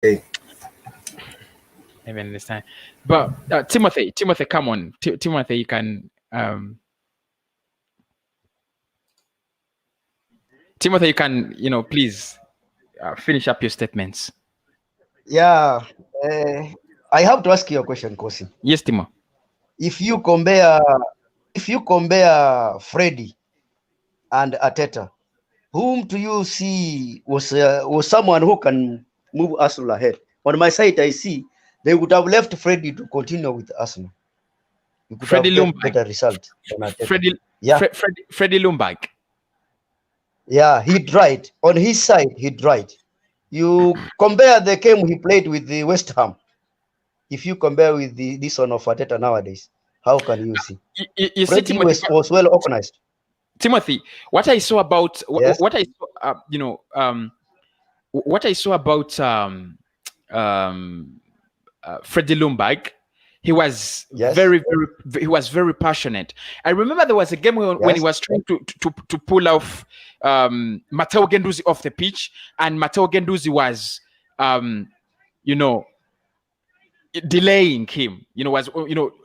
Okay. Maybe understand. But Timothy, come on. Timothy, you can Timothy, you can, please finish up your statements. Yeah, I have to ask you a question, Kosi. Yes, Timo. If you compare, Freddie and Arteta, whom do you see was someone who can move Arsenal ahead? On my side, I see they would have left Freddie to continue with Arsenal. You could Freddie have get Lumberg. better results than Arteta. Freddie, Yeah, Freddie Lumberg. yeah, he tried. On his side, he tried. You compare the game he played with the West Ham. If you compare with this one of Arteta nowadays, how can you see? You see, Freddie Timothy. was well organized. Timothy, what I saw about Yes. what I saw, what I saw about Freddie Lumberg, he was Yes. he was very passionate. I remember there was a game when he was trying to pull off Matteo Guendouzi off the pitch, and Matteo Guendouzi was delaying him, was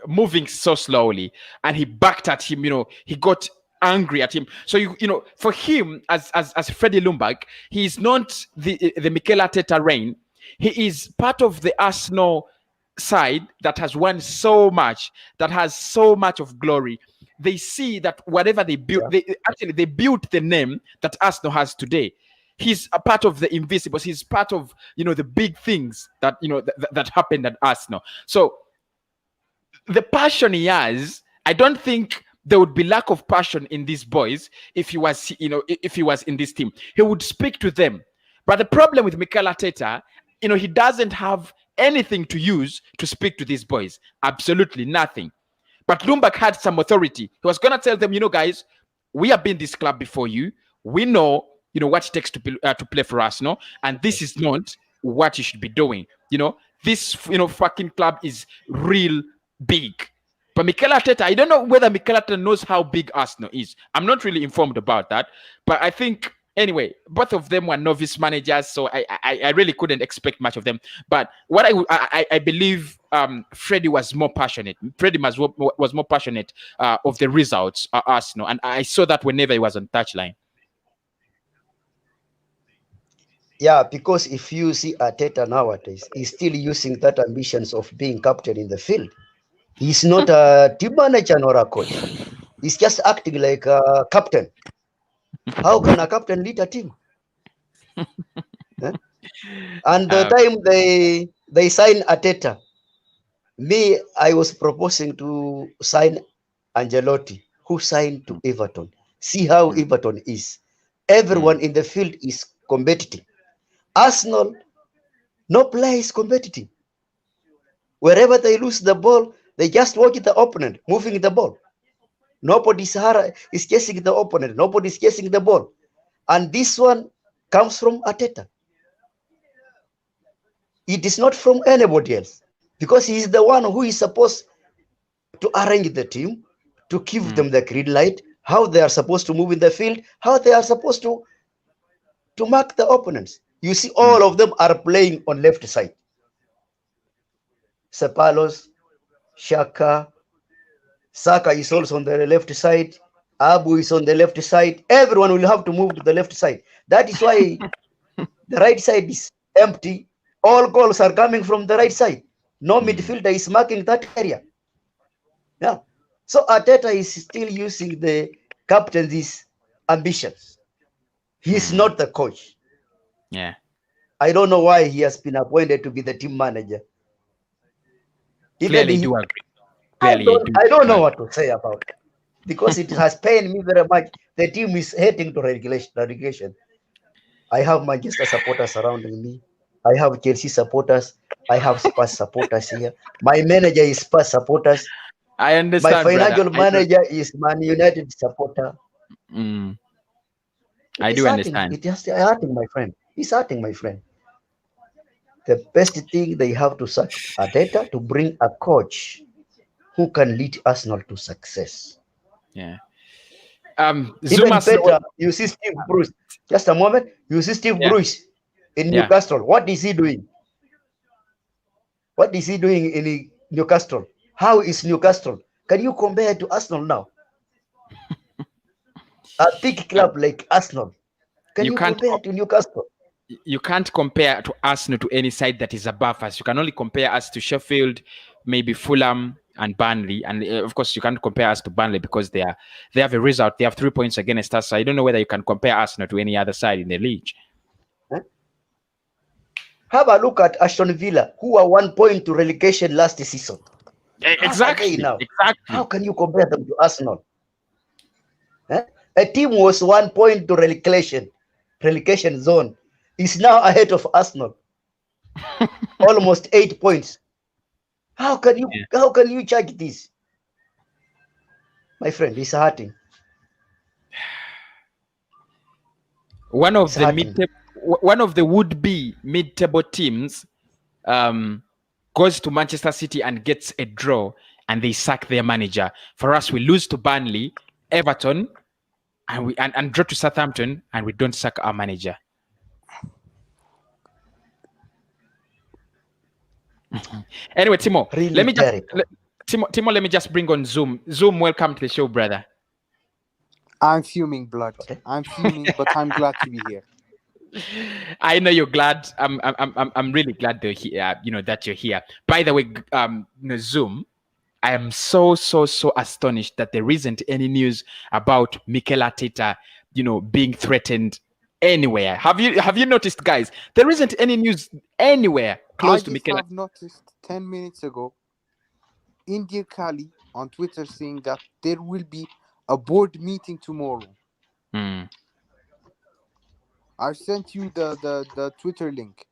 moving so slowly, and he backed at him. He got angry at him. So for him, as Freddie Lumberg, he is not the Mikel Arteta reign. He is part of the Arsenal side that has won so much, that has so much of glory. They see that whatever they built, they built the name that Arsenal has today. He's a part of the invisibles. He's part of the big things that that happened at Arsenal. So the passion he has, I don't think there would be lack of passion in these boys if he was if he was in this team. He would speak to them. But the problem with Mikel Arteta, he doesn't have anything to use to speak to these boys. Absolutely nothing. But Lumberg had some authority. He was going to tell them, guys, we have been this club before you. We know, what it takes to play for us, no? And this is not what you should be doing. This, fucking club is real big. But Mikel Arteta, I don't know whether Mikel Arteta knows how big Arsenal is. I'm not really informed about that. But I think, anyway, both of them were novice managers, so I really couldn't expect much of them. But what I believe Freddie was more passionate. Freddie was more passionate of the results Arsenal, and I saw that whenever he was on touchline. Yeah, because if you see Arteta nowadays, he's still using that ambitions of being captain in the field. He's not a team manager nor a coach. He's just acting like a captain. How can a captain lead a team? And the time they signed Arteta, I was proposing to sign Ancelotti, who signed to Everton. See how Everton is. Everyone in the field is competitive. Arsenal, no player is competitive. Wherever they lose the ball, they just watch the opponent moving the ball. Nobody is chasing the opponent. Nobody is chasing the ball. And this one comes from Arteta. It is not from anybody else, because he is the one who is supposed to arrange the team, to give them the green light, how they are supposed to move in the field, how they are supposed to mark the opponents. You see, all of them are playing on left side. Ceballos, Xhaka, Saka is also on the left side. Abu is on the left side. Everyone will have to move to the left side. That is why the right side is empty. All goals are coming from the right side. No midfielder is marking that area. Yeah. So Arteta is still using the captain's ambitions. He is not the coach. Yeah. I don't know why he has been appointed to be the team manager. Clearly, do agree. I don't know what to say about it, because it has pained me very much. The team is heading to relegation. I have Manchester supporters surrounding me. I have Chelsea supporters. I have Spurs supporters here. My manager is Spurs supporters. I understand. My financial manager is Man United supporter. I do understand. It is hurting my friend. It's hurting my friend. The best thing, they have to search Arteta to bring a coach who can lead Arsenal to success. Yeah. Even better, you see Steve Bruce. Just a moment. You see Steve Bruce in Newcastle. What is he doing? What is he doing in Newcastle? How is Newcastle? Can you compare to Arsenal now? A big Um, club like Arsenal. Can you you can't compare to Newcastle? you can't compare to Arsenal to any side that is above us. You can only compare us to Sheffield, maybe Fulham and Burnley, and of course you can't compare us to Burnley because they have a result. They have 3 points against us. So I don't know whether you can compare Arsenal to any other side in the league. Huh? Have a look at Aston Villa, who were 1 point to relegation last season. How are they now? How Exactly. can you compare them to Arsenal? Huh? A team was 1 point to relegation zone, is now ahead of Arsenal, almost 8 points. How can you judge this? My friend, it's hurting. One of It's the hurting. would-be mid-table teams goes to Manchester City and gets a draw, and they sack their manager. For us, we lose to Burnley, Everton, and we and draw to Southampton, and we don't sack our manager. Anyway, Timo, Really let me just terrible. Timo, let me just bring on Zoom. Zoom, welcome to the show, brother. I'm fuming, blood. Okay. I'm fuming, but I'm glad to be here. I know you're glad. I'm really glad that you're here. By the way, Zoom, I am so astonished that there isn't any news about Mikel Arteta, being threatened anywhere. Have you noticed, guys? There isn't any news anywhere close to Mikel. I have noticed 10 minutes ago, India Kali on Twitter saying that there will be a board meeting tomorrow. I sent you the Twitter link.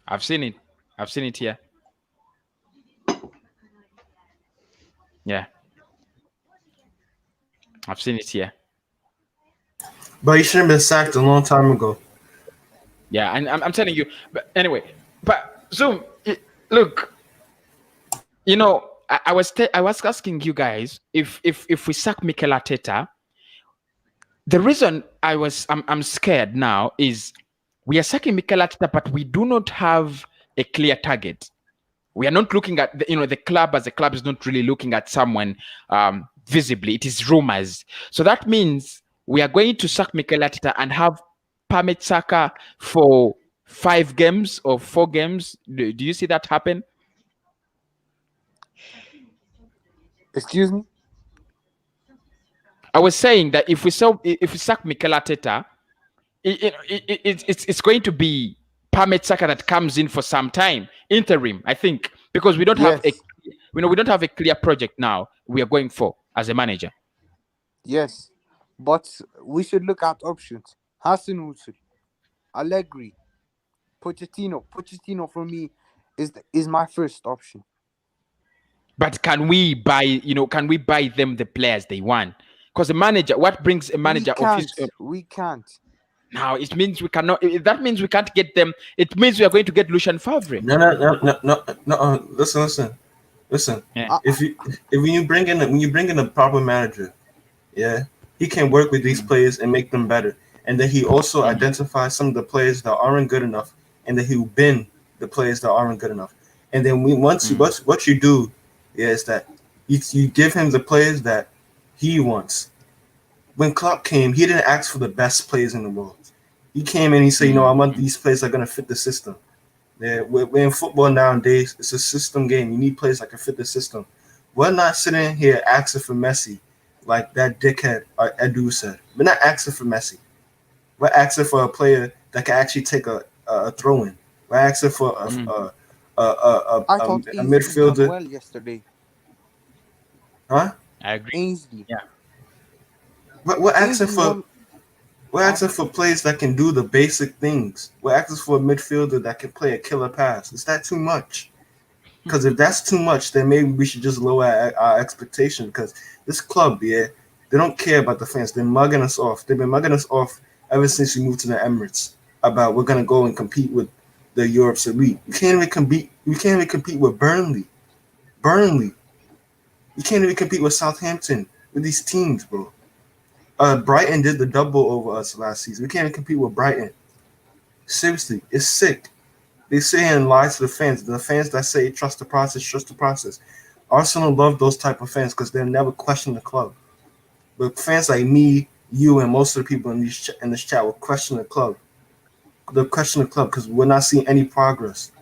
I've seen it. I've seen it here. Yeah. I've seen it here. But he should have been sacked a long time ago. Yeah, and I'm telling you. But anyway, but Zoom, look, I was asking you guys if we sack Mikel Arteta. The reason I'm scared now is we are sacking Mikel Arteta, but we do not have a clear target. We are not looking at the club as a club is not really looking at someone visibly. It is rumors. So that means we are going to sack Mikel Arteta and have Pamet Saka for 5 games or 4 games. Do you see that happen? Excuse me? I was saying that if we sack Mikel Arteta, it's going to be Pamet Saka that comes in for some time, interim, I think, because we don't have we don't have a clear project now we are going for as a manager. Yes, but we should look at options. Hassan Hussel, Allegri, Pochettino. Pochettino for me is my first option. But can we buy them the players they want? Because the manager, what brings a manager? We can't. Now it means we cannot. That means we can't get them. It means we are going to get Lucien Favre. No. Listen. Yeah. When you bring in a proper manager, yeah, he can work with these players and make them better. And then he also identifies some of the players that aren't good enough, and then he will bend the players that aren't good enough. And then what you do is that you give him the players that he wants. When Klopp came, he didn't ask for the best players in the world. He came and he said, I want these players that are going to fit the system. Yeah, we're in football nowadays. It's a system game. You need players that can fit the system. We're not sitting here asking for Messi like that dickhead Edu said. We're not asking for Messi. We're asking for a player that can actually take a throw-in. We're asking for a midfielder. Done well yesterday. Huh? I agree. Ainsley. Yeah. We're asking for players that can do the basic things. We're asking for a midfielder that can play a killer pass. Is that too much? Because if that's too much, then maybe we should just lower our expectation. Because this club, they don't care about the fans. They're mugging us off. They've been mugging us off ever since we moved to the Emirates. About we're gonna go and compete with the Europe's elite. You can't even compete. You can't even compete with Burnley. You can't even compete with Southampton. With these teams, bro. Brighton did the double over us last season. We can't even compete with Brighton. Seriously, it's sick. They sit here and lie to the fans. The fans that say trust the process, trust the process. Arsenal love those type of fans because they'll never question the club. But fans like me, you, and most of the people in this chat will question the club. They'll question the club because we're not seeing any progress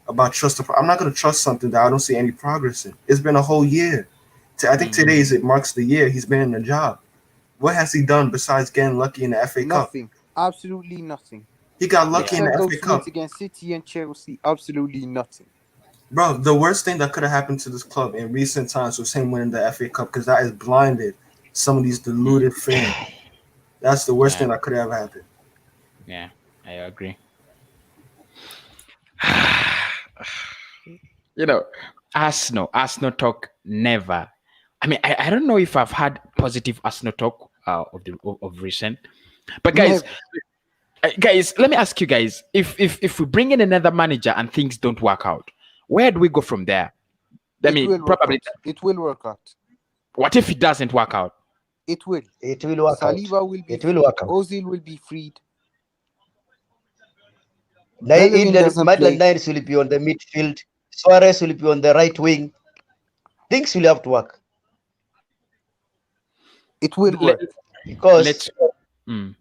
about trust. I'm not going to trust something that I don't see any progress in. It's been a whole year. I think today it marks the year he's been in the job. What has he done besides getting lucky in the FA Cup? Nothing. Absolutely nothing. He got lucky in Except the those FA Cup. wins against City and Chelsea. Absolutely nothing. Bro, the worst thing that could have happened to this club in recent times was him winning the FA Cup because that has blinded some of these deluded fans. That's the worst Yeah. thing that could have happened. Yeah, I agree. You know, Arsenal talk never. I mean, I don't know if I've had positive Arsenal talk of recent, but guys, Never. guys, let me ask you guys: if we bring in another manager and things don't work out, where do we go from there? I It mean, will work probably. out. It will work out. What if it doesn't work out? It will. It will work out. Saliba will be It will freed. work out. Ozil will be freed. In Bellerin the doesn't Maitland play. Niles will be on the midfield. Suarez will be on the right wing. Things will have to work It will Let, work. because let's. Mm,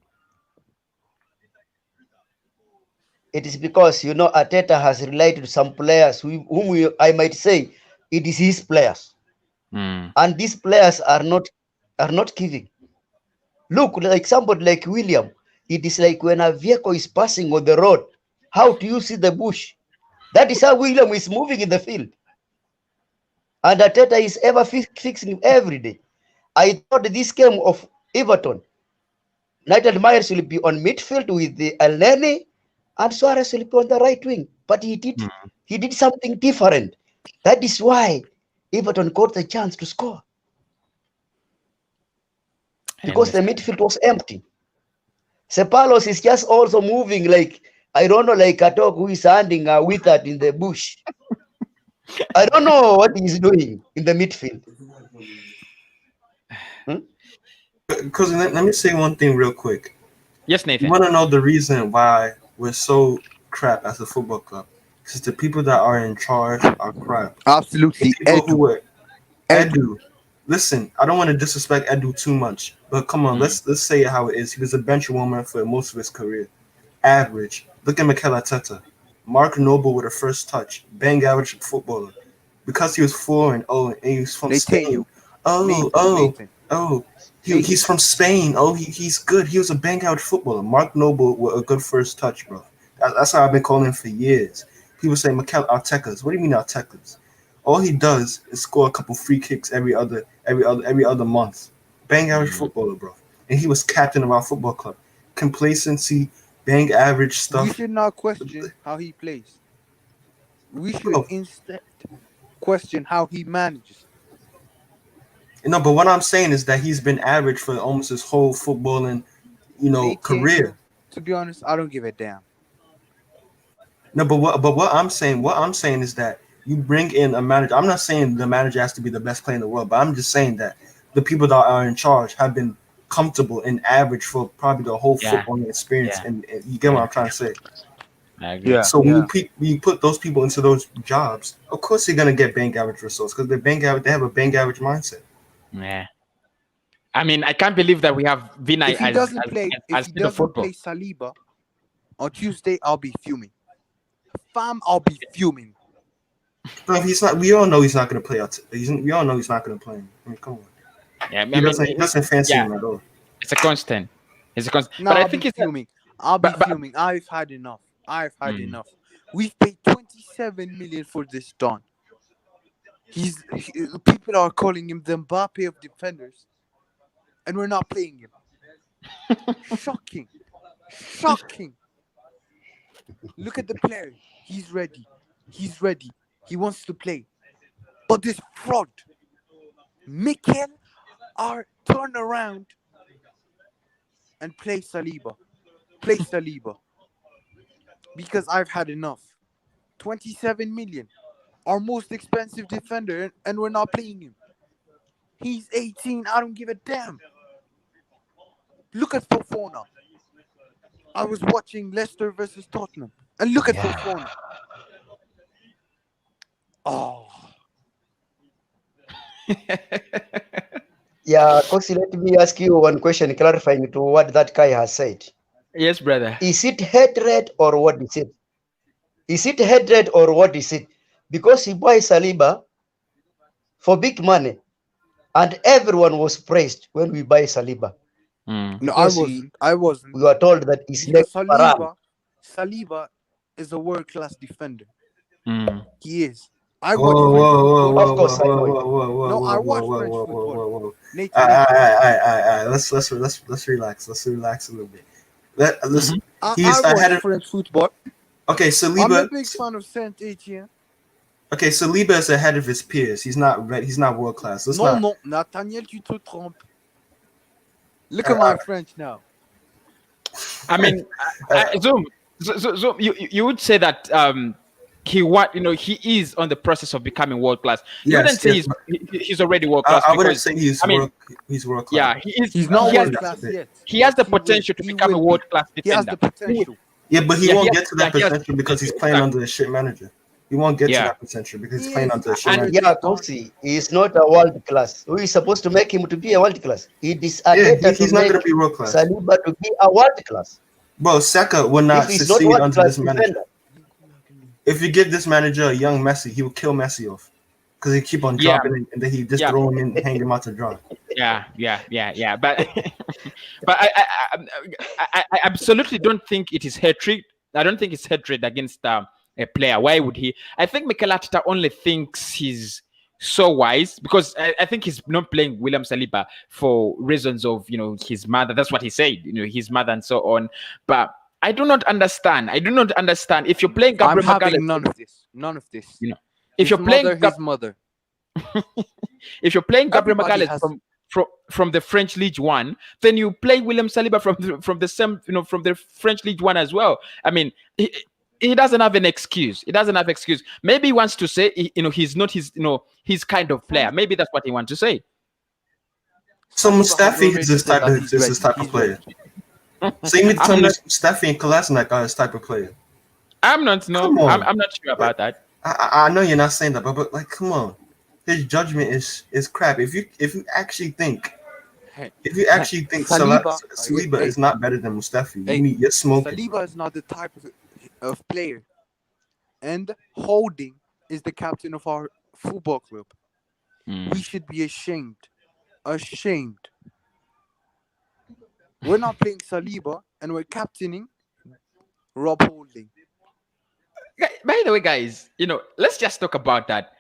it is because Arteta has relied on some players I might say it is his players, mm, and these players are not giving. Look, like somebody like William, it is like when a vehicle is passing on the road. How do you see the bush? That is how William is moving in the field, and Arteta is ever fixing him every day. I thought this game of Everton, United Myers will be on midfield with the Elneny and Suarez will be on the right wing. But mm. he did something different. That is why Everton got the chance to score I because the understand. midfield was empty. Ceballos is just also moving like I don't know, like a dog who is standing with that in the bush. I don't know what he's doing in the midfield. Hmm? Because let me say one thing real quick. Yes, You Nathan. want to know the reason why we're so crap as a football club? Because the people that are in charge are crap. The Absolutely. people who Edu. were Edu. Edu. Listen, I don't want to disrespect Edu too much, but come on, let's say it how it is. He was a bench warmer for most of his career. Average. Look at Mikel Arteta. Mark Noble with a first touch. Bang average footballer. Because he was 4-0 and he was from Spain. Nathan. Oh, Nathan. oh, Nathan. oh. Nathan. He's from Spain. Oh, he's good. He was a bang average footballer. Mark Noble with a good first touch, bro. That's how I've been calling him for years. People say Mikel Artetas. What do you mean Artetas? All he does is score a couple free kicks every other month. Bang average footballer, bro. And he was captain of our football club. Complacency, bang average We stuff. should not question how he plays. We should Bro, instead question how he manages. no, but what I'm saying is that he's been average for almost his whole footballing, career. Nathaniel, to be honest, I don't give a damn. No, what I'm saying is that you bring in a manager. I'm not saying the manager has to be the best player in the world, but I'm just saying that the people that are in charge have been comfortable and average for probably the whole Yeah, footballing experience. yeah, And you get what yeah. I'm trying to say. I agree. Yeah, So when yeah. you put those people into those jobs, of course you're gonna get bang average results because they have a bang average mindset. Yeah. I mean, I can't believe that we have Vinay If as he head of doesn't football. play Saliba on Tuesday, I'll be fuming. Fam, I'll be fuming. But if he's not, we all know he's not gonna play. We all know he's not gonna play. I mean, come on. Yeah, I He mean, doesn't fancy yeah, him at all. it's a constant. It's a constant. No, But I I'll be think it's. fuming. I'll be But fuming. I've had enough. I've had mm, enough. We've paid 27 million for this Don. People are calling him the Mbappe of defenders, and we're not playing him. Shocking. Shocking. Look at the player. He's ready. He's ready. He wants to play. But this fraud, Mikel, are turn around and play Saliba. Play Saliba. Because I've had enough. 27 million. Our most expensive defender, and we're not playing him. He's 18. I don't give a damn. Look at Fofana. I was watching Leicester versus Tottenham, and look at Yeah. Buffon. Oh, Yeah, Kosi, let me ask you one question clarifying to what that guy has said. Yes, brother. Is it hatred or what is it? Is it hatred or what is it? Because he buys Saliba for big money, and everyone was praised when we buy Saliba Mm. no, I because wasn't. I wasn't. we were told that he's Because next Varane. Saliba is a world-class defender. Mm. He is. I Whoa, watch whoa, French whoa, whoa, football. Of whoa, course, I know whoa, it. whoa, whoa, whoa, No, I whoa, watch whoa, French whoa, football. whoa, whoa. Nate, All Nate. right. Let's relax. Let's relax a little bit. Let's. Mhm. I He's watch ahead of. French football. Okay, I'm a Saliba. big fan of Saint Etienne. Okay, Saliba is ahead of his peers. He's not ready. He's not world class. Let's Non, not. non, Nathaniel, tu te trompes. Look Uh, at my French now. I mean, Zoom, Zoom, you would say that he is on the process of becoming world class. You Yes, wouldn't say yes, he's already world class I wouldn't because say he's I mean, world class. yeah, he is. He's not He has world the, class yet. he has but the he will. potential to He become a will be. world class He has defender. the potential. Yeah, but he Yeah, won't he get has- to that he has- potential because he's playing exactly. under a shit manager. He won't get to Yeah. that potential because he's He playing is. under a shit And- manager. Yeah, Kosi, he is not a world class. Who is supposed to make him to be a world class? It is Arteta He's to not make going to be world class. Saliba to be a world class. Bro, Saka will If not he's not succeed world under class this manager. defender, If you give this manager a young Messi, he will kill Messi off because he keep on Yeah. dropping it and then he just Yeah. throw him in, hang him out to dry. Yeah. But but I absolutely don't think it is hatred. I don't think it's hatred against a player. Why would he? I think Mikel Arteta only thinks he's so wise because I think he's not playing William Saliba for reasons of his mother. That's what he said. His mother and so on. But I do not understand. If you're playing I'm Gabriel having Magalhaes, none of this. None of this. if His you're playing his mother. if you're playing Gabriel Everybody Magalhaes has- from the French League One, then you play William Saliba from the same from the French League One as well. I mean, he doesn't have an excuse. He doesn't have excuse. Maybe he wants to say he's not his kind of player. Maybe that's what he wants to say. So Saliba has Mustafi already is this said type that of he's is this ready. type of He's player. ready. So you mean to I'm tell me not- Mustafi and Kolasinac are this type of player? I'm not Come on. I'm not sure about that. I know you're not saying that, but like, come on, his judgment is crap. If you actually think Hey, Saliba hey, is not better than Mustafi, hey, you're smoking. Saliba is not the type of player, and Holding is the captain of our football club. Mm. We should be ashamed. Ashamed. We're not playing Saliba, and we're captaining Rob Holding. By the way, guys, let's just talk about that.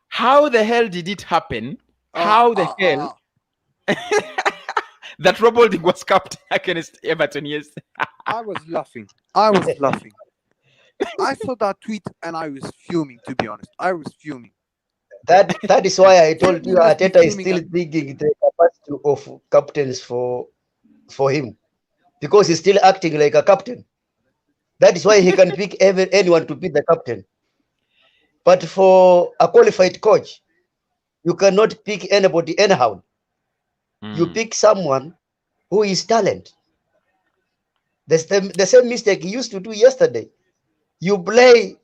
How the hell did it happen? How the hell that Rob Holding was captain against Everton? Yes. I was laughing. I saw that tweet and I was fuming, to be honest. I was fuming. that is why I told you You must be Arteta is fuming still at- thinking the capacity of captains for him because he's still acting like a captain. That is why he can pick anyone to be the captain. But for a qualified coach, you cannot pick anybody anyhow. You Mm. pick someone who is talent. The same mistake he used to do yesterday. You play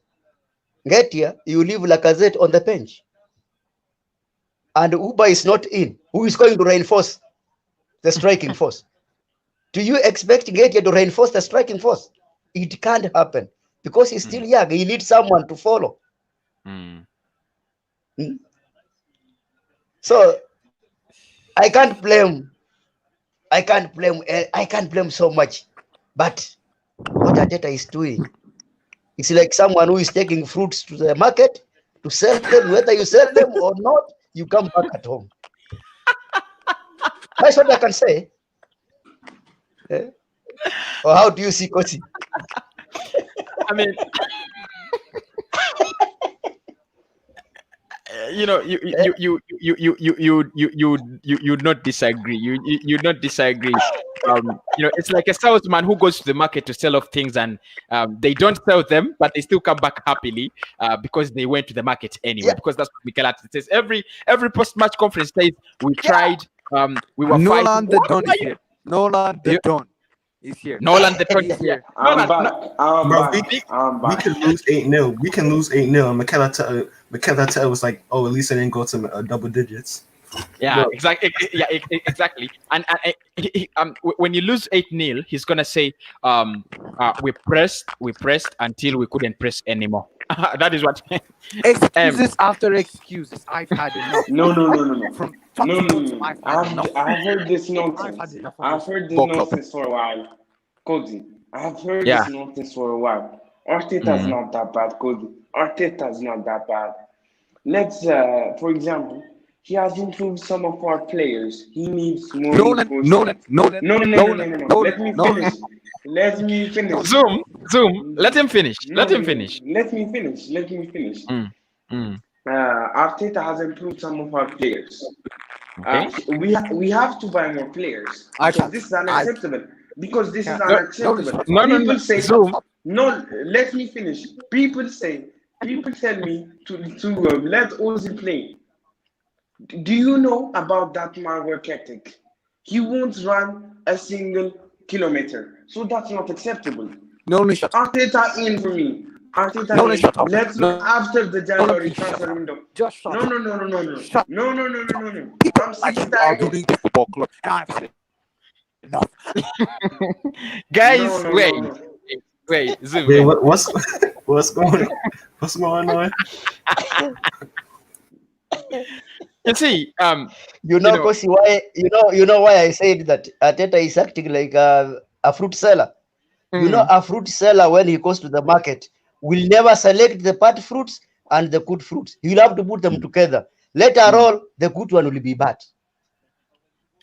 Ngetia, you leave Lacazette on the bench. And Uber is not in. Who is going to reinforce the striking force? Do you expect Ngetia to reinforce the striking force? It can't happen because he's still young. He needs someone to follow. Mm. So I can't blame so much. But what Arteta is doing, it's like someone who is taking fruits to the market to sell them. Whether you sell them or not, you come back at home. That's what I can say. Or how do you see Kosi? I mean, you not disagree. You not disagree. It's like a salesman who goes to the market to sell off things, and they don't sell them, but they still come back happily because they went to the market anyway. Yeah. Because that's what Mikel Arteta says. Every post-match conference says we tried. We were Nolan fighting. the Don is here. Nolan the Don. He's here. Nolan the 20. He's Yeah. here. Nolan, I'm back. no, I'm Bro, back. I'm we back. could lose 8-0. We can lose 8-0. Mikel Arteta was like, oh, at least I didn't go to double digits. yeah, Bro, exactly. Yeah, exactly. And when you lose 8-0, he's gonna say, we pressed until we couldn't press anymore. That is what. Excuses after excuses. I've had enough. No. From top No, to no, bottom, no. I've had enough. I've heard this I've had nonsense. enough of I've this heard this ball club. nonsense for a while. Cody, I've heard Yeah. this nonsense for a while. Arteta's Mhm. not that bad, Cody. Arteta's not that bad. Let's, for example, he has improved some of our players. He needs more Nolan. reinforcement. No. Let me finish. Let me finish. Zoom. Let him finish. Let him finish. Let me finish. Mm. Mm. Arteta has improved some of our players. Okay. We have to buy more players I because can't. this is unacceptable. Because this is No, unacceptable. no, People say Zoom. no. Let me finish. People tell me to let Ozil play. Do you know about that man work ethic? He won't run a single kilometer, so that's not acceptable. Nolan, shut up. Arteta in for me. Arteta Nolan, in. shut up. Let's look after the January please shut transfer up. window. Just shut No. up. Shut No. People I'm like sick you are tired. doing this football club. And I've said enough. Guys, No. wait, Zoom. wait, what's going on? What's going on? You see, You know, Kosi, why you know why I said that Arteta is acting like a fruit seller. You know, a fruit seller when he goes to the market will never select the bad fruits and the good fruits. He'll have to put them together. Later on, the good one will be bad.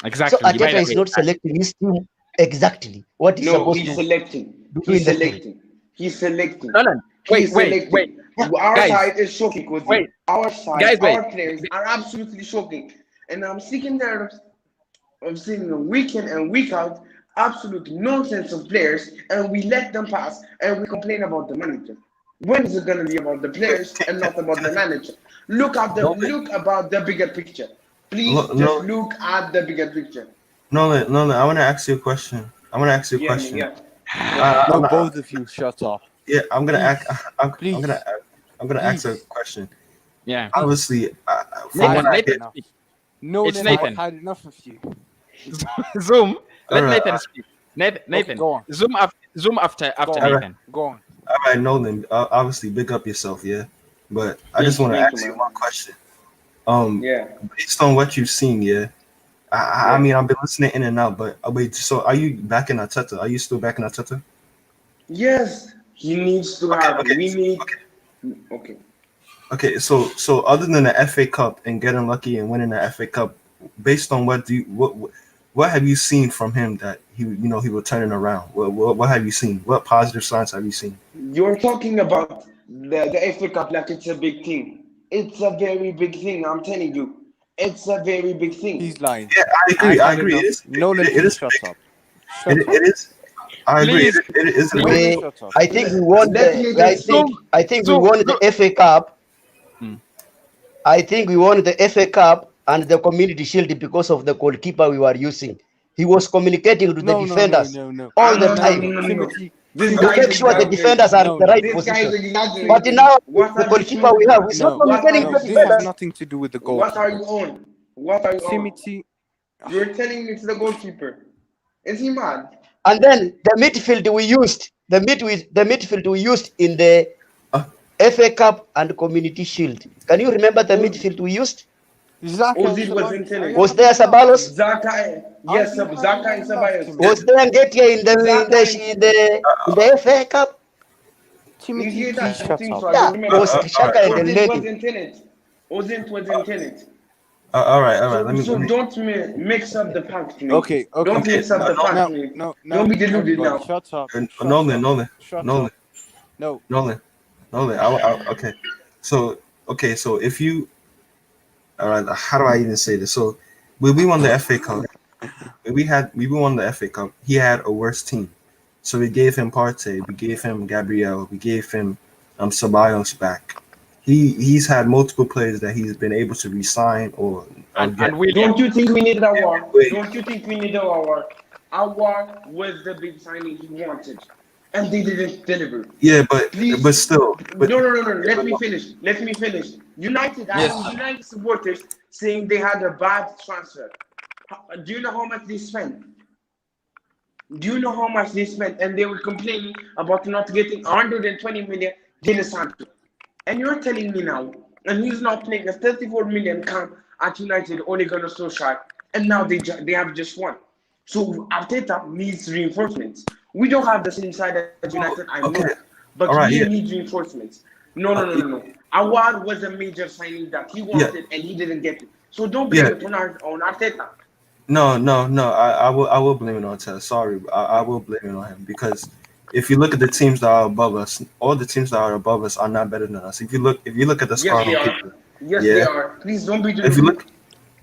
exactly. So Arteta is not selecting his team exactly what he's No, supposed he's to selecting. do in the field. He's selecting. Nolan, He's wait. selecting. Our Guys, side is shocking with wait. you. Our side, Guys, wait. our players are absolutely shocking. And I'm sick and tired of seeing week in and week out absolute nonsense of players, and we let them pass and we complain about the manager. When is it gonna be about the players and not about the manager? Look about the bigger picture. Please just look at the bigger picture. Nolan, I want to ask you a question. Yeah. No, both of you, shut up. Yeah, I'm gonna Please. I'm gonna ask a question. Yeah. Obviously, Nathan, enough. speak. Nolan, It's Nathan. I've had enough of you. Zoom. Let Alright, Nathan speak. Nathan. go on. Zoom after Go on. Nathan. Go on. all right, Nolan. Obviously, big up yourself, yeah. But I just want to Thank you, ask you man. one question. Yeah. Based on what you've seen, yeah. I mean, I've been listening in and out, but wait. So, are you back in Arteta? Are you still back in Arteta? Yes, he needs to have. okay, We need. okay. Okay. Okay, so other than the FA Cup and getting lucky and winning the FA Cup, based on what have you seen from him that he will turn it around? What have you seen? What positive signs have you seen? You're talking about the FA Cup like it's a big thing. It's a very big thing. I'm telling you, it's a very big thing. He's lying. Yeah, I agree. It is. Nolan, It please is. shut up. Shut up. It is. I agree. Please. It is. Nolan, shut up. I think we won Let me the just- I think we won the FA Cup. I think we won the FA Cup and the Community Shield because of the goalkeeper we were using. He was communicating to the defenders No. all the No, time. Timothy, This To guy make is sure the exaggerating. defenders are in the right This guy is position. exaggerating. But now What the are goalkeeper you we have is not no. communicating What to are the you This has defenders. nothing to do with the What are goalkeeper. you on? What are you on? Timothy, You're telling me it's the goalkeeper. Is he mad? And then the midfield we used in the FA Cup and Community Shield. Can you remember the midfield we used? Zaka Ozil and was Ceballos. intended. Are you Was having there enough, Ceballos? Timothy? Zaka, yes, Are you Zaka having and enough, Ceballos. Timothy? Was there Ngetia in the FA Cup? Timothy, please shut up. Yeah, was Shaka and Ozil was Elneny. intended. Ozil was intended. All right. So don't mix up the facts, mate. Okay. Don't mix up the facts, mate. Don't be deluded everybody, now. shut up. Nolan. No. Okay. So if you, all right, how do I even say this? So when we won the FA Cup, we won the FA Cup. He had a worse team, so we gave him Partey, we gave him Gabriel, we gave him Ceballos back. He's had multiple players that he's been able to resign or And get. William. Don't you think we need a war? Wait. Don't you think we need a war? Awar was the big signing he wanted, and they didn't deliver. Yeah, Please, but still, but no. Let but me no. finish. Let me finish. United, I Yes. have United supporters saying they had a bad transfer. Do you know how much they spent? Do you know how much they spent? And they were complaining about not getting 120 million De Santo. And you're telling me now, and he's not playing a 34 million camp at United, only gonna Solskjaer, and now they have just won. So Arteta needs reinforcements. We don't have the same side as United, I know, Okay, but all right, we yeah, need reinforcements. No, uh, no, no, no, no. Awar was a major signing that he yeah, wanted and he didn't get it. So don't blame yeah. it on Arteta. No. I will blame it on Ted. Sorry, I will blame it on him because if you look at the teams that are above us, all the teams that are above us are not better than us. If you look at the Yes, squad they on are. paper, Yes, they yeah. are. Please don't be If you deluded. look,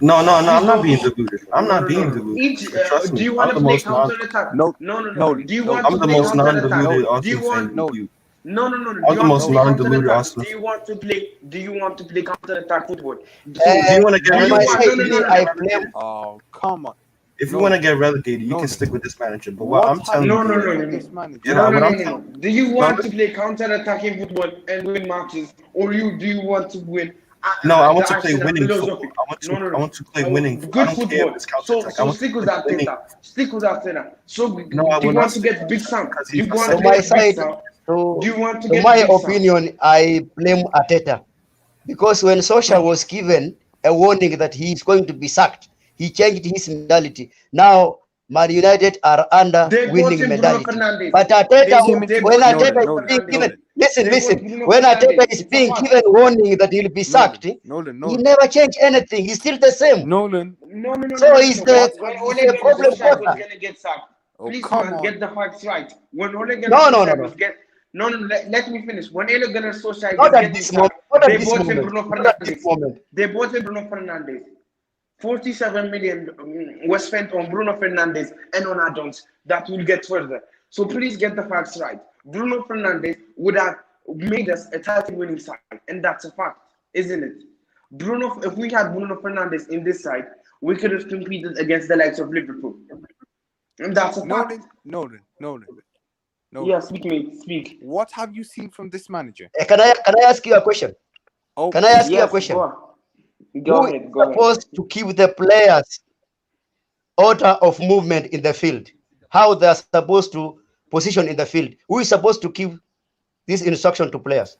no, Please I'm not don't being be. deluded. I'm No, not no, no, being no. deluded. Each. Trust Do me, you I'm want to the play most non. counter attack? No, No, no, no. Nolan, Do you want Nolan, I'm to the play most counter Nolan, attack? non-deluded Nolan, Do you Arsenal fan want? than Nolan. you. No. Do I'm you the want to most play counter non-deluded attack? Arsenal Do fan. you want to play? Do you want to play counter attack football? So Do you want to get do on you my want? side, No, relegated? no, You no, me, can no, get I no. blame. relegated. Oh, come on. If you want to Nolan, get relegated, you can Nolan. stick with this manager. But what What I'm have telling you No, you, no, seen no, yeah, no, from no. this manager? yeah, No, no, what no, I'm no, no. telling Do you no, want to play counter-attacking football and win matches, or do you want to win no, I want the to play Arsenal winning football. philosophy? I want No, to no, I no. want to play winning. I Good don't care if football. it's counter So attack. I want to stick with play winning. Arteta. Stick with Arteta. So No, do I you will not want to stick get with Big Arteta Sam? because Do he's you not want to To setting my up get the Big side, team. Sam? Do to you want to to get my Big Sam? opinion, I blame Arteta because when Solskjaer was given a warning that he is going to be sacked, he changed his mentality. Now, Man United are under They bought winning him Bruno mentality. Fernandes. But Arteta, They Timothy, when bought him Arteta Nolan, Bruno is Nolan, being given, Fernandes. Nolan, listen, They listen, bought Bruno when Arteta Fernandes. is It's a being fact. given warning that he'll be sacked, Nolan, he Nolan, Nolan, never changed anything. He's still the same. Nolan. So No. he's What the have When you he's Ole the seen Gunnar from this problem Solskjaer was manager? causer. gonna get sacked, Oh, please, come man, on. get the facts right. When Ole Gunnar No, no, no, Solskjaer no. was get no, let me finish. When Ole Gunnar Solskjaer Not was at getting this moment. sacked, Not at they this bought him moment. Bruno Not at this Fernandes. moment. They bought him Bruno Fernandes. 47 million was spent on Bruno Fernandes and on add-ons that will get further. So please get the facts right. Bruno Fernandes would have made us a title-winning side, and that's a fact, isn't it? If we had Bruno Fernandes in this side, we could have competed against the likes of Liverpool, and that's a fact. Nolan, Nolan, Nolan, Yeah, Nolan. speak, mate, speak. What have you seen from this manager? Can I ask you a question? Oh, Can I ask you a Yes, question? go Who is ahead, go ahead. supposed to keep the players order of movement in the field? How they are supposed to position in the field? Who is supposed to give this instruction to players?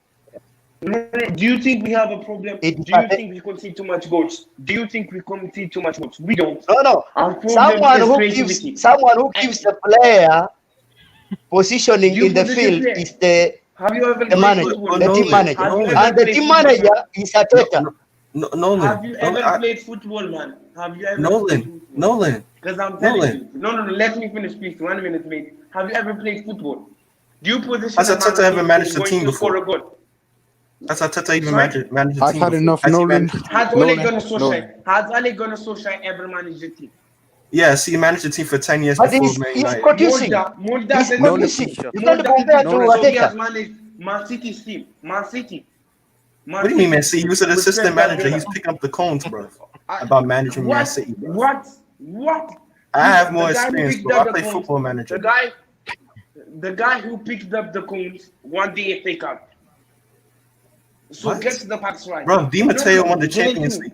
No. Do you think we have a problem? It is Do you think we concede too much goals? Do you think we concede too much goals? We don't. no. Our problem Someone is who gives creativity. the player positioning You in the position field play. is the Have you ever the played manager, football, But the man? team Nolan, manager, Have you Nolan, ever and the played team football, manager man? is no, Arteta. Nolan, Have you Nolan, ever played football, man? Have you ever played Nolan, football? Nolan, Because I'm telling Nolan. you. No. Let me finish, please. 1 minute, mate. Have you ever played football? Do you position Has a man Arteta like ever he's managed a going team to score before? a goal? Has Arteta even Sorry? managed a I've team had before? enough, Has he Nolan. managed a team? Has Ole Nolan, Gunnar Nolan. Solskjaer ever managed a team? Yes, he managed a team for 10 years But before he's Man he's United. producing. Molda He's did Nolan, it. producing. please shut You up. can't Molda did compare it. to Nolan. So he has Arteta. managed Man City's team. Man City. What do you mean, Man City? He was an With Pep assistant manager. Guardiola. He's picking up the cones, bro. I- About managing Man What? City, bro. What? I have The more guy who experience, picked bro. up I the play cones, football manager. the guy who picked up the cones won the FA Cup. So What? get the facts right. Bro, Di Matteo won the Didn't Champions you? League.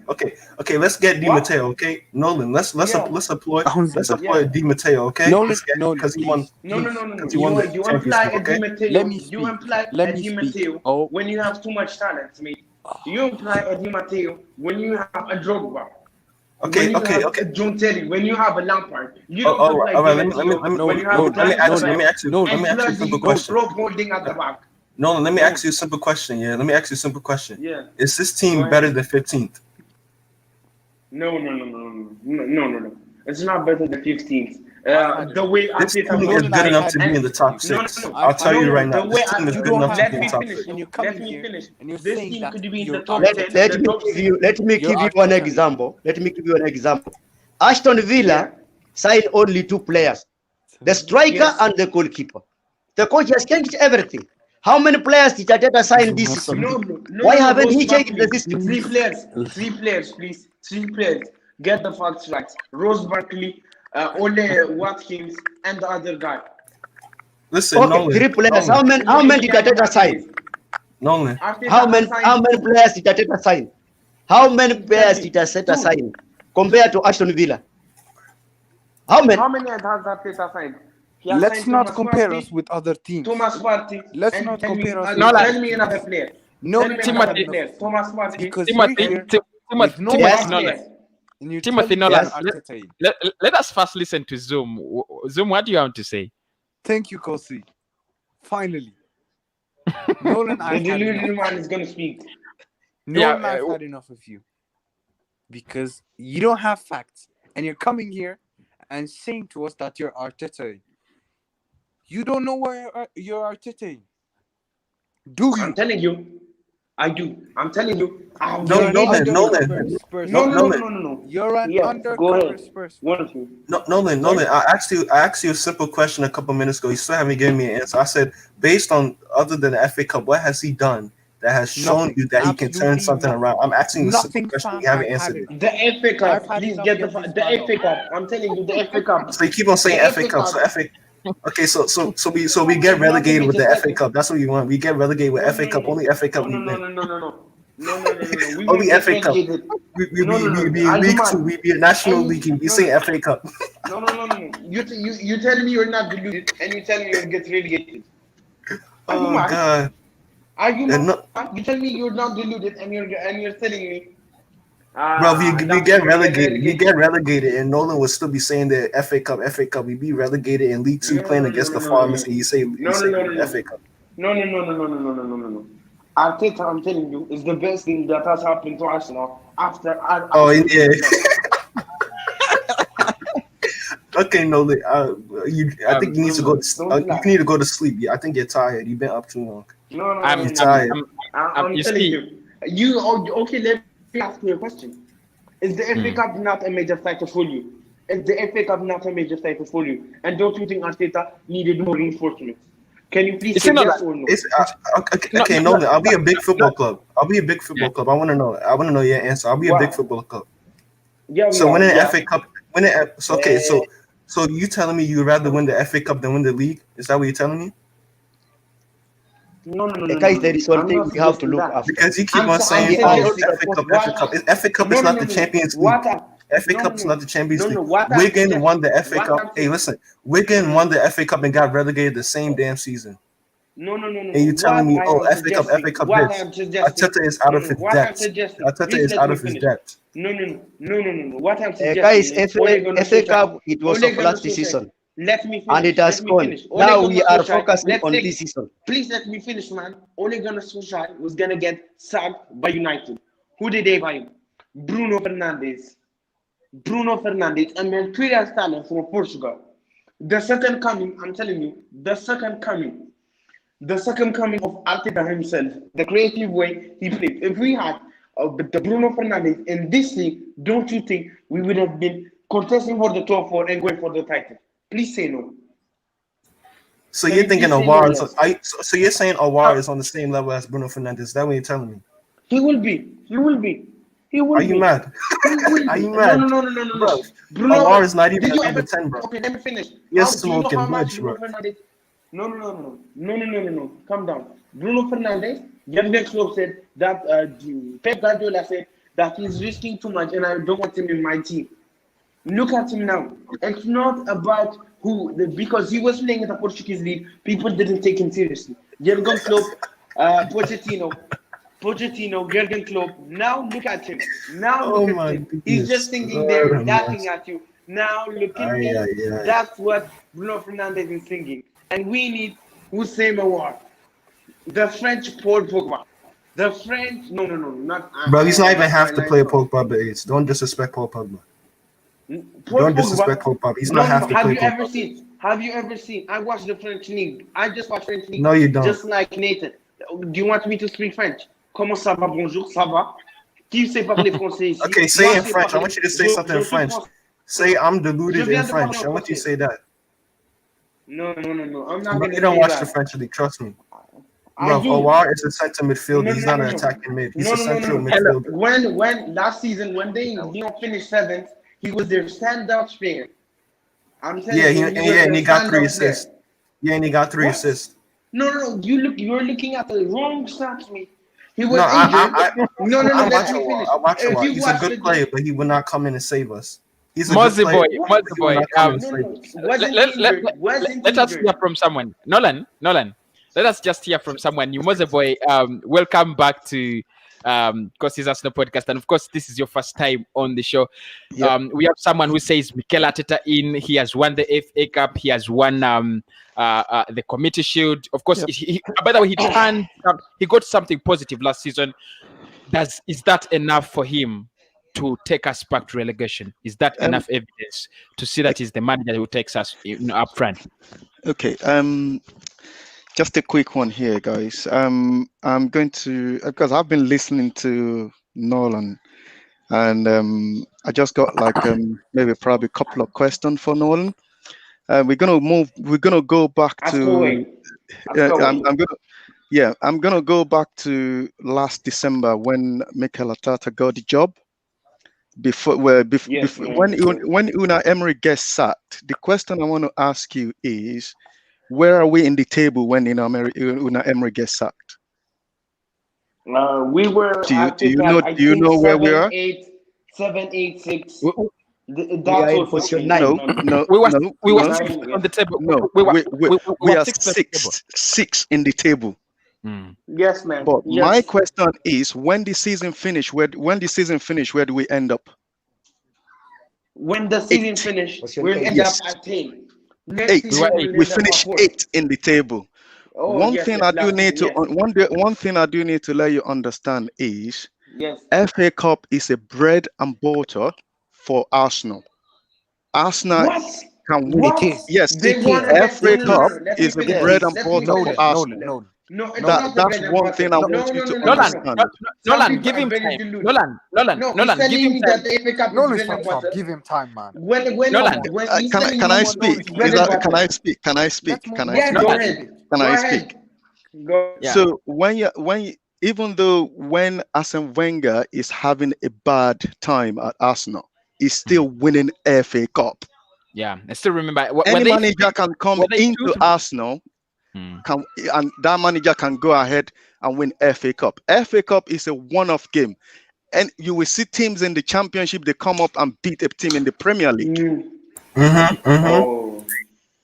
Okay, let's get Di What? Matteo, okay? Nolan, let's Yeah. employ Honestly, Yeah. Di Matteo, okay? Nolan, Nolan, Because he won please, No. please. because he won the You Champions imply League, a okay? Di Matteo. Let me You speak. imply Let a me Di speak. Matteo Oh, when you have too much talent, mate. You imply a Di Matteo when you have a Drogba. Okay. When you have a John Terry, when you have a Lampard, you Oh, don't all look right, like Di let me Matteo when Nolan, you have Nolan, let me Granit ask you Nolan, a Nolan, simple and bloody question. Rob Holding at the back. Nolan, let me Nolan. ask you a simple question. Yeah, let me ask you a simple question. Yeah. Is this Go team ahead. better than 15th? No. It's not better than 15th. had The enough. way This Arteta team is Nolan, plays, good I've enough had to be enough in the with top you. six. No. I'll I've tell had you right enough. now, The way this team is You good don't enough to have be in the let me top enough, finish. six. and you're coming Let me here finish. and you're This saying team that could be in the you're top 10, Arteta Let the me top give 6. you let me You're give you an Arteta. example. Let me give you an example. Aston Villa Yeah. signed only two players, the striker Yes. and the goalkeeper. The coach has changed everything. How many players did Arteta sign this season? Why haven't Rose he changed the Barkley. system? Three players, please. 3 players. Get the facts right. Rose Barkley, Ole Watkins, and the other guy. Listen, Okay, Nolan. three players. Nolan. How many did Arteta sign? Nolan. Arteta How has signed many players did Arteta sign? How many players me. did Arteta Two. sign compared to Aston Villa? How many? How many has Arteta signed? He has Let's signed not Thomas compare Partey, us with other teams. Thomas Partey, Let's and not tell me, compare us No, with like- other tell me teams. another player. No, Tell me Timothy- another player. Thomas Partey. because Timothy, you're here Timothy, with no Yes. Timothy Nolan. and you're Timothy telling Nolan. us Arteta. Let us first listen to Zoom. Zoom, what do you want to say? Thank you, Kosi. Finally, Nolan, The I've had deluded enough. man is gonna speak. Nolan, Yeah, I've had enough of you because you don't have facts, and you're coming here and saying to us that you're Arteta. You don't know where you're Arteta. Do I'm you? telling you, I do. I'm telling you, I have No, You're an no, Nolan, undercover Nolan. Spurs no, fan. no, no, Nolan. no, no, no. You're an Yes, go undercover ahead. Spurs fan. Wonderful. No, Nolan. I asked you a simple question a couple minutes ago. You still haven't given me an answer. I said, based on other than the FA Cup, what has he done that has shown Nothing. you that he can turn Absolutely something nothing. around? I'm asking you a simple Nothing, question. fam. You haven't I've had answered it. enough. The FA Cup, I've had please enough. get Get this the man FA off. Cup. I'm telling you, the FA Cup. So you keep on saying The FA FA Cup. So Cup. FA. Okay, so we get relegated with the FA Cup. That's what you want. We get relegated with FA Cup. Only FA Cup we No. win. We Only won't get FA Cup. relegated. We No, no, be no. in League Ajuman. 2. We be a National And- League. You no, say no. FA Cup. No. You tell me you're not deluded, and you tell me you'll get relegated. Oh Ajuman. God. Argument. No- You tell me you're not deluded, and you're telling me. Bro, we that get we're relegated. We get relegated, and Nolan would still be saying that FA Cup. We be relegated in League 2 No, playing no, against no, the no, Farmers, no. and you say No. FA Cup. No. Arteta, I'm telling you, is the best thing that has happened to Arsenal after. Oh yeah. Okay, Nolan. I think you need to go. You need to go to sleep. Yeah, I think you're tired. You've been up too long. No. I'm tired. I'm you telling see- you. Okay, let me ask you a question. Is the FA Cup not a major factor for you? Is the FA Cup not a major factor for you? And don't you think Arteta needed more reinforcements? Can you please It's say not yes like- or no? It's okay, Nolan. I'll be a big football club. I want to know. I want to know your answer. I'll be a big Wow. football club. Yeah, we So are, winning yeah. FA Cup, So you telling me you'd rather win the FA Cup than win the league? Is that what you're telling me? No. Guys, there is one I'm thing not we have to suggesting look that. after. Because you keep I'm on so- saying, I'm "Oh, suggesting- FA Cup, what- FA Cup." FA Cup No, is no, not the no. Champions What League. I'm- FA no, Cup is no. not the Champions No, League. what I'm Wigan suggesting- won the FA what Cup. I'm Hey, listen, Wigan won the FA Cup and got relegated the same damn season. No. And you telling me, What "Oh, I am FA Cup suggesting- this." What I'm suggesting. Arteta is out of his What I'm depth. suggesting. Arteta Please is let out me of his finish. depth. No. What I'm suggesting Guys, is Ole Gunnar FA Solskjaer- Cup, it was Ole of Gunnar last Solskjaer- season, Let me finish. and it has let me gone. finish. Ole Now Gunnar we are Solskjaer- focusing let's on take- this season. Please let me finish, man. Ole Gunnar Solskjaer was gonna get sacked by United. Who did they buy? Bruno Fernandes and Mercurial talent from Portugal. The second coming, I'm telling you, the second coming of Arteta himself, the creative way he played. If we had the Bruno Fernandes in this league, don't you think we would have been contesting for the top four and going for the title? Please say no. So Can you're you thinking please say Awar no, is? yes? So you're saying Awar is on the same level as Bruno Fernandes? Is that what you're telling me? He will be. Are you mad? Are you mad? No. Bro, Bruno Awar is not even did you number ever- 10, bro. Okay, let me finish. You're Do you know smoking how much much, Bruno bro. Fernandes? No. Calm down. Bruno Fernandes, Jurgen Klopp said that Pep Guardiola said that he's risking too much and I don't want him in my team. Look at him now. It's not about because he was playing in the Portuguese league, people didn't take him seriously. Jurgen Klopp, Pochettino, Jurgen Klopp. Now look at him. Oh my He's goodness. just singing there, Lord have laughing mercy. at you. Now look at me. Aye, aye, aye. That's what Bruno Fernandes is singing. And we need Hussein Awar. The French Paul Pogba. The French, no, not. Bro, he's not even half the player Paul Pogba is. Don't disrespect Paul Pogba. Don't disrespect Paul Pogba. He's not half the Have player you Paul ever Pogba. seen? Have you ever seen? I watched the French league. I just watched French league. No, you don't. Just like Nathan. Do you want me to speak French? Comment ça va? Bonjour, ça va? Qui sait parler français ici? Okay, say Moi, in je sais French. I parler- want you to say je- something je in suis French. français. Say I'm deluded Je viens in de parler French. en I want you to français. say that. No. I'm not Bro, gonna you don't say watch that. the French league. Trust me. I Bro, do. Awar is a center midfielder. No, He's no, not no, an no. attacking mid. He's No, a no, central no. midfielder. When last season when they finished seventh, he was their standout player. I'm telling you, and he a got 3 standout player. assists. Yeah, and he got 3 What? assists. No. You're looking at the wrong stats, mate. He No, was injured. No. I Let watch a me lot. finish. I watch a If lot. you He's a watch good the player, game, but he would not come in and save us. He's a good Mozzie player, boy, what? but Mozzie he would boy. not come and No, save us. wasn't injured. Wasn't Let us hear injured. from someone. Nolan. Let us just hear from someone. You Mozzie boy. Welcome back to because he's Arsenal podcast, and of course this is your first time on the show. Yep. We have someone who says Mikel Arteta in. He has won the FA Cup. He has won the Committee Shield. Of course, Yep. by the way, he got something positive last season. Is that enough for him to take us back to relegation? Is that Um, enough evidence to see that he's the manager who takes us up front? Okay. Just a quick one here, guys. I'm going to because I've been listening to Nolan, and I just got like maybe probably a couple of questions for Nolan. We're gonna go back Ask to. away. I'm gonna go back to last December when Mikel Arteta got the job. Yes, man. When Una Emery gets sacked, the question I want to ask you is, where are we in the table when Una Emery gets sacked? We were Do you at do it you at know I do you think know where we are? 7, 8, 6. We are That's in what position we 9. No, We were no, we were no, sixth Nine, on the table. no. We were We we are were sixth on the table. six in the table. Mm. yes, man. But my Yes. question is, when the season finish, where do we end up? When the season 8. finished, Position we'll 8. end Yes, up at 10. Next 8. We were season, eight. we'll We end up at finish 4. 8 in the table. Oh, yes, last season, yes. One thing I do need to let you understand is Yes. FA Cup is a bread and butter for Arsenal. Arsenal What? can win It What? it. is. Yes, They It won is. against. FA It No. Cup is. Let me is a finish. bread It and is. Let me butter for finish. Arsenal. No, it's No. not a That's bread and one butter. thing I No, want no, you no, to no, no, no, Nolan, no. understand. Some Nolan, people give are him very time. deluded. No, he's Nolan, give telling him me time. that the FA Cup No, is no, bread and stop. butter. Give him time, man. Nolan, When he's Can I telling can I me No, speak? it's no, bread Is and that butter. can I speak? Can I Let's speak? move Can I on. Yeah, speak? go Nolan, ahead. Can Go I ahead. speak? Go. yeah. So even though when Arsene Wenger is having a bad time at Arsenal, he's still winning FA Cup. Yeah, I still remember. Any manager can come were they two into to Arsenal and that manager can go ahead and win FA Cup. FA Cup is a one-off game, and you will see teams in the Championship they come up and beat a team in the Premier League. Oh,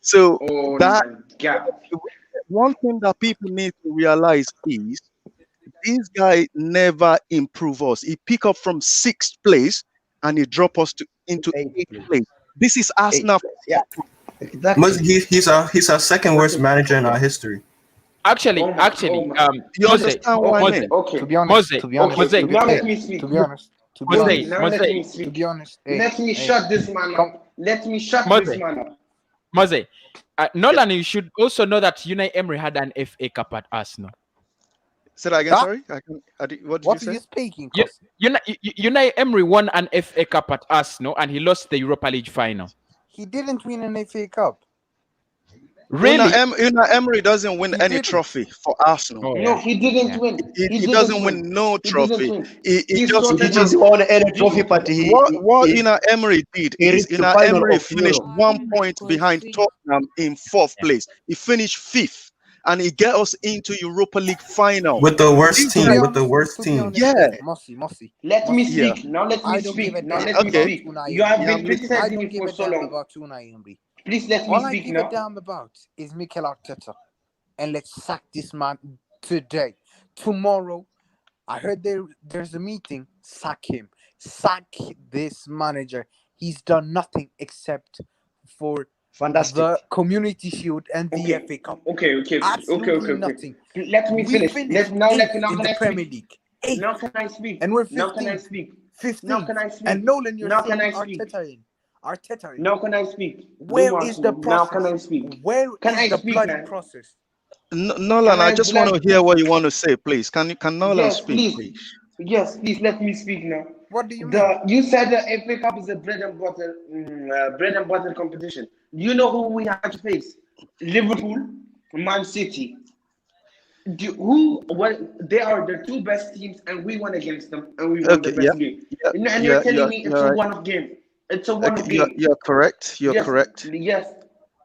So oh that my God. one thing that people need to realize is this guy never improve us. He pick up from 6th place and he drop us into 8th 8th place. place. This is 8th Arsenal. place. Yeah. Exactly. He's our second worst manager in our history. actually, Oh my. Oh my. You Mose, understand what I Okay. mean? Okay. To be honest, Mose, to be honest, Mose, to be, Now let hey, me speak. to be honest, to be Mose, honest, Now let me Mose, to speak. be honest, hey, Let me hey, shut this man come, up. Let me shut Mose, this man up. Mose. Nolan, you should also know that Unai Emery had an FA Cup at Arsenal. Say that again. ah, Sorry. What did you what are say? you speaking, You, cuz? Unai Emery won an FA Cup at Arsenal and he lost the Europa League final. He didn't win an FA Cup. Really? Una Emery doesn't win He any didn't. trophy for Arsenal. Oh No, yeah. he didn't Yeah. win. He He doesn't didn't win win. no He didn't trophy. win. He He just He sorted didn't out. win any trophy, but what Una Emery did he is reached the Una final Emery of finished Europe. 1 point behind Tottenham in 4th place. He finished 5th, and he get us into Europa League final. With the worst This To guy, be team, with the honest, worst to be team. honest, yeah, hey, Mossy, Let me yeah, speak. Now let me I don't give a speak. Now damn let me okay, about speak. Unai You have Emery. yeah. been I criticizing don't me give for a so damn long. about Unai Emery. Please let me All I speak give a now. damn about is Mikel Arteta. And let's sack this man today. Tomorrow, I heard there's a meeting. Sack him. Sack this manager. He's done nothing except for Fantastic. the Community Shield and the Okay. FA Cup. Okay. Absolutely nothing. Let me We finish. finished Now eighth can in the I Premier speak? League. Eighth. Now can I speak? And we're Now can I 15th. speak? 15th. Now can I speak? And Nolan, you're Now can saying I speak? Arteta in. Now can I speak? Where Don't is ask the me. Now can process? I speak? Where Can is I the speak, bloody man? process? Nolan, Can I I just want to hear what you want to say, please. Can Nolan Yes, speak, please. please? Yes, please let me speak now. What do you mean? You said the FA Cup is a bread and butter competition. You know who we had to face? Liverpool, Man City. They are the two best teams, and we won against them, and we won the Okay, yeah, best game. yeah, And yeah, you're telling me it's a you're right. one-off game. It's a one Okay, game. you're correct. You're Yes, correct. yes,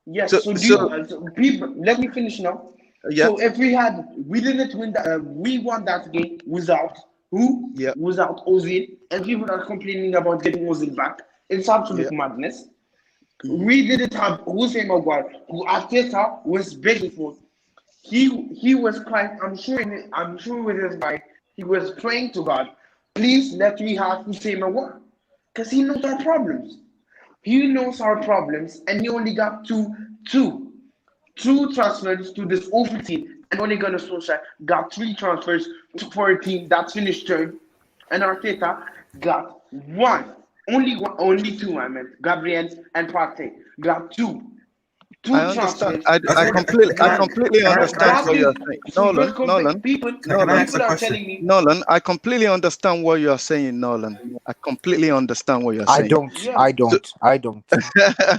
yes. So, So do you, so so people? Let me finish now. yeah, So if we didn't win that, we won that game without who? yeah, Without Ozil, and people are complaining about getting Ozil back. It's yeah. absolute madness. Hmm. We didn't have Hussein Maguire, who Arteta was begging for. He was crying. I'm sure with his mind, he was praying to God, please let me have Hussein Maguire, because he knows our problems. He knows our problems, and he only got two transfers to this awful team, and only Gunnar Solskjaer got three transfers for a team that finished third, and Arteta got one, only two. I meant Gabriel and Partey got two I understand. transfers. I Okay, completely understand That what you're is saying, so good. Nolan. can I ask a People are question? telling me, Nolan, I completely understand what you are saying, Nolan. I completely understand what you're I saying. don't. yeah, I So, don't. I don't.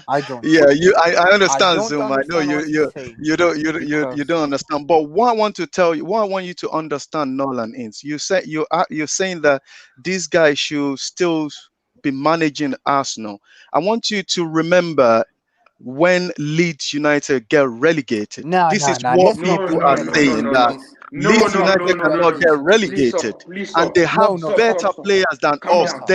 I don't. yeah, I I understand, don't Zoom. I know understand what he's saying you because don't understand. But what I want to tell you, what I want you to understand, Nolan, is you're saying that this guy should still be managing Arsenal. I want you to remember when Leeds United get relegated. nah, This nah, is nah. what Let's no, not people bring are no, no, no, saying, religion no, in that no, this. no, Leeds Let's no, not no, United bring no, cannot no, get religion no. in this. Please relegated, stop, please and stop, they have No, no. stop, better stop, stop. players than Calm us Let's down.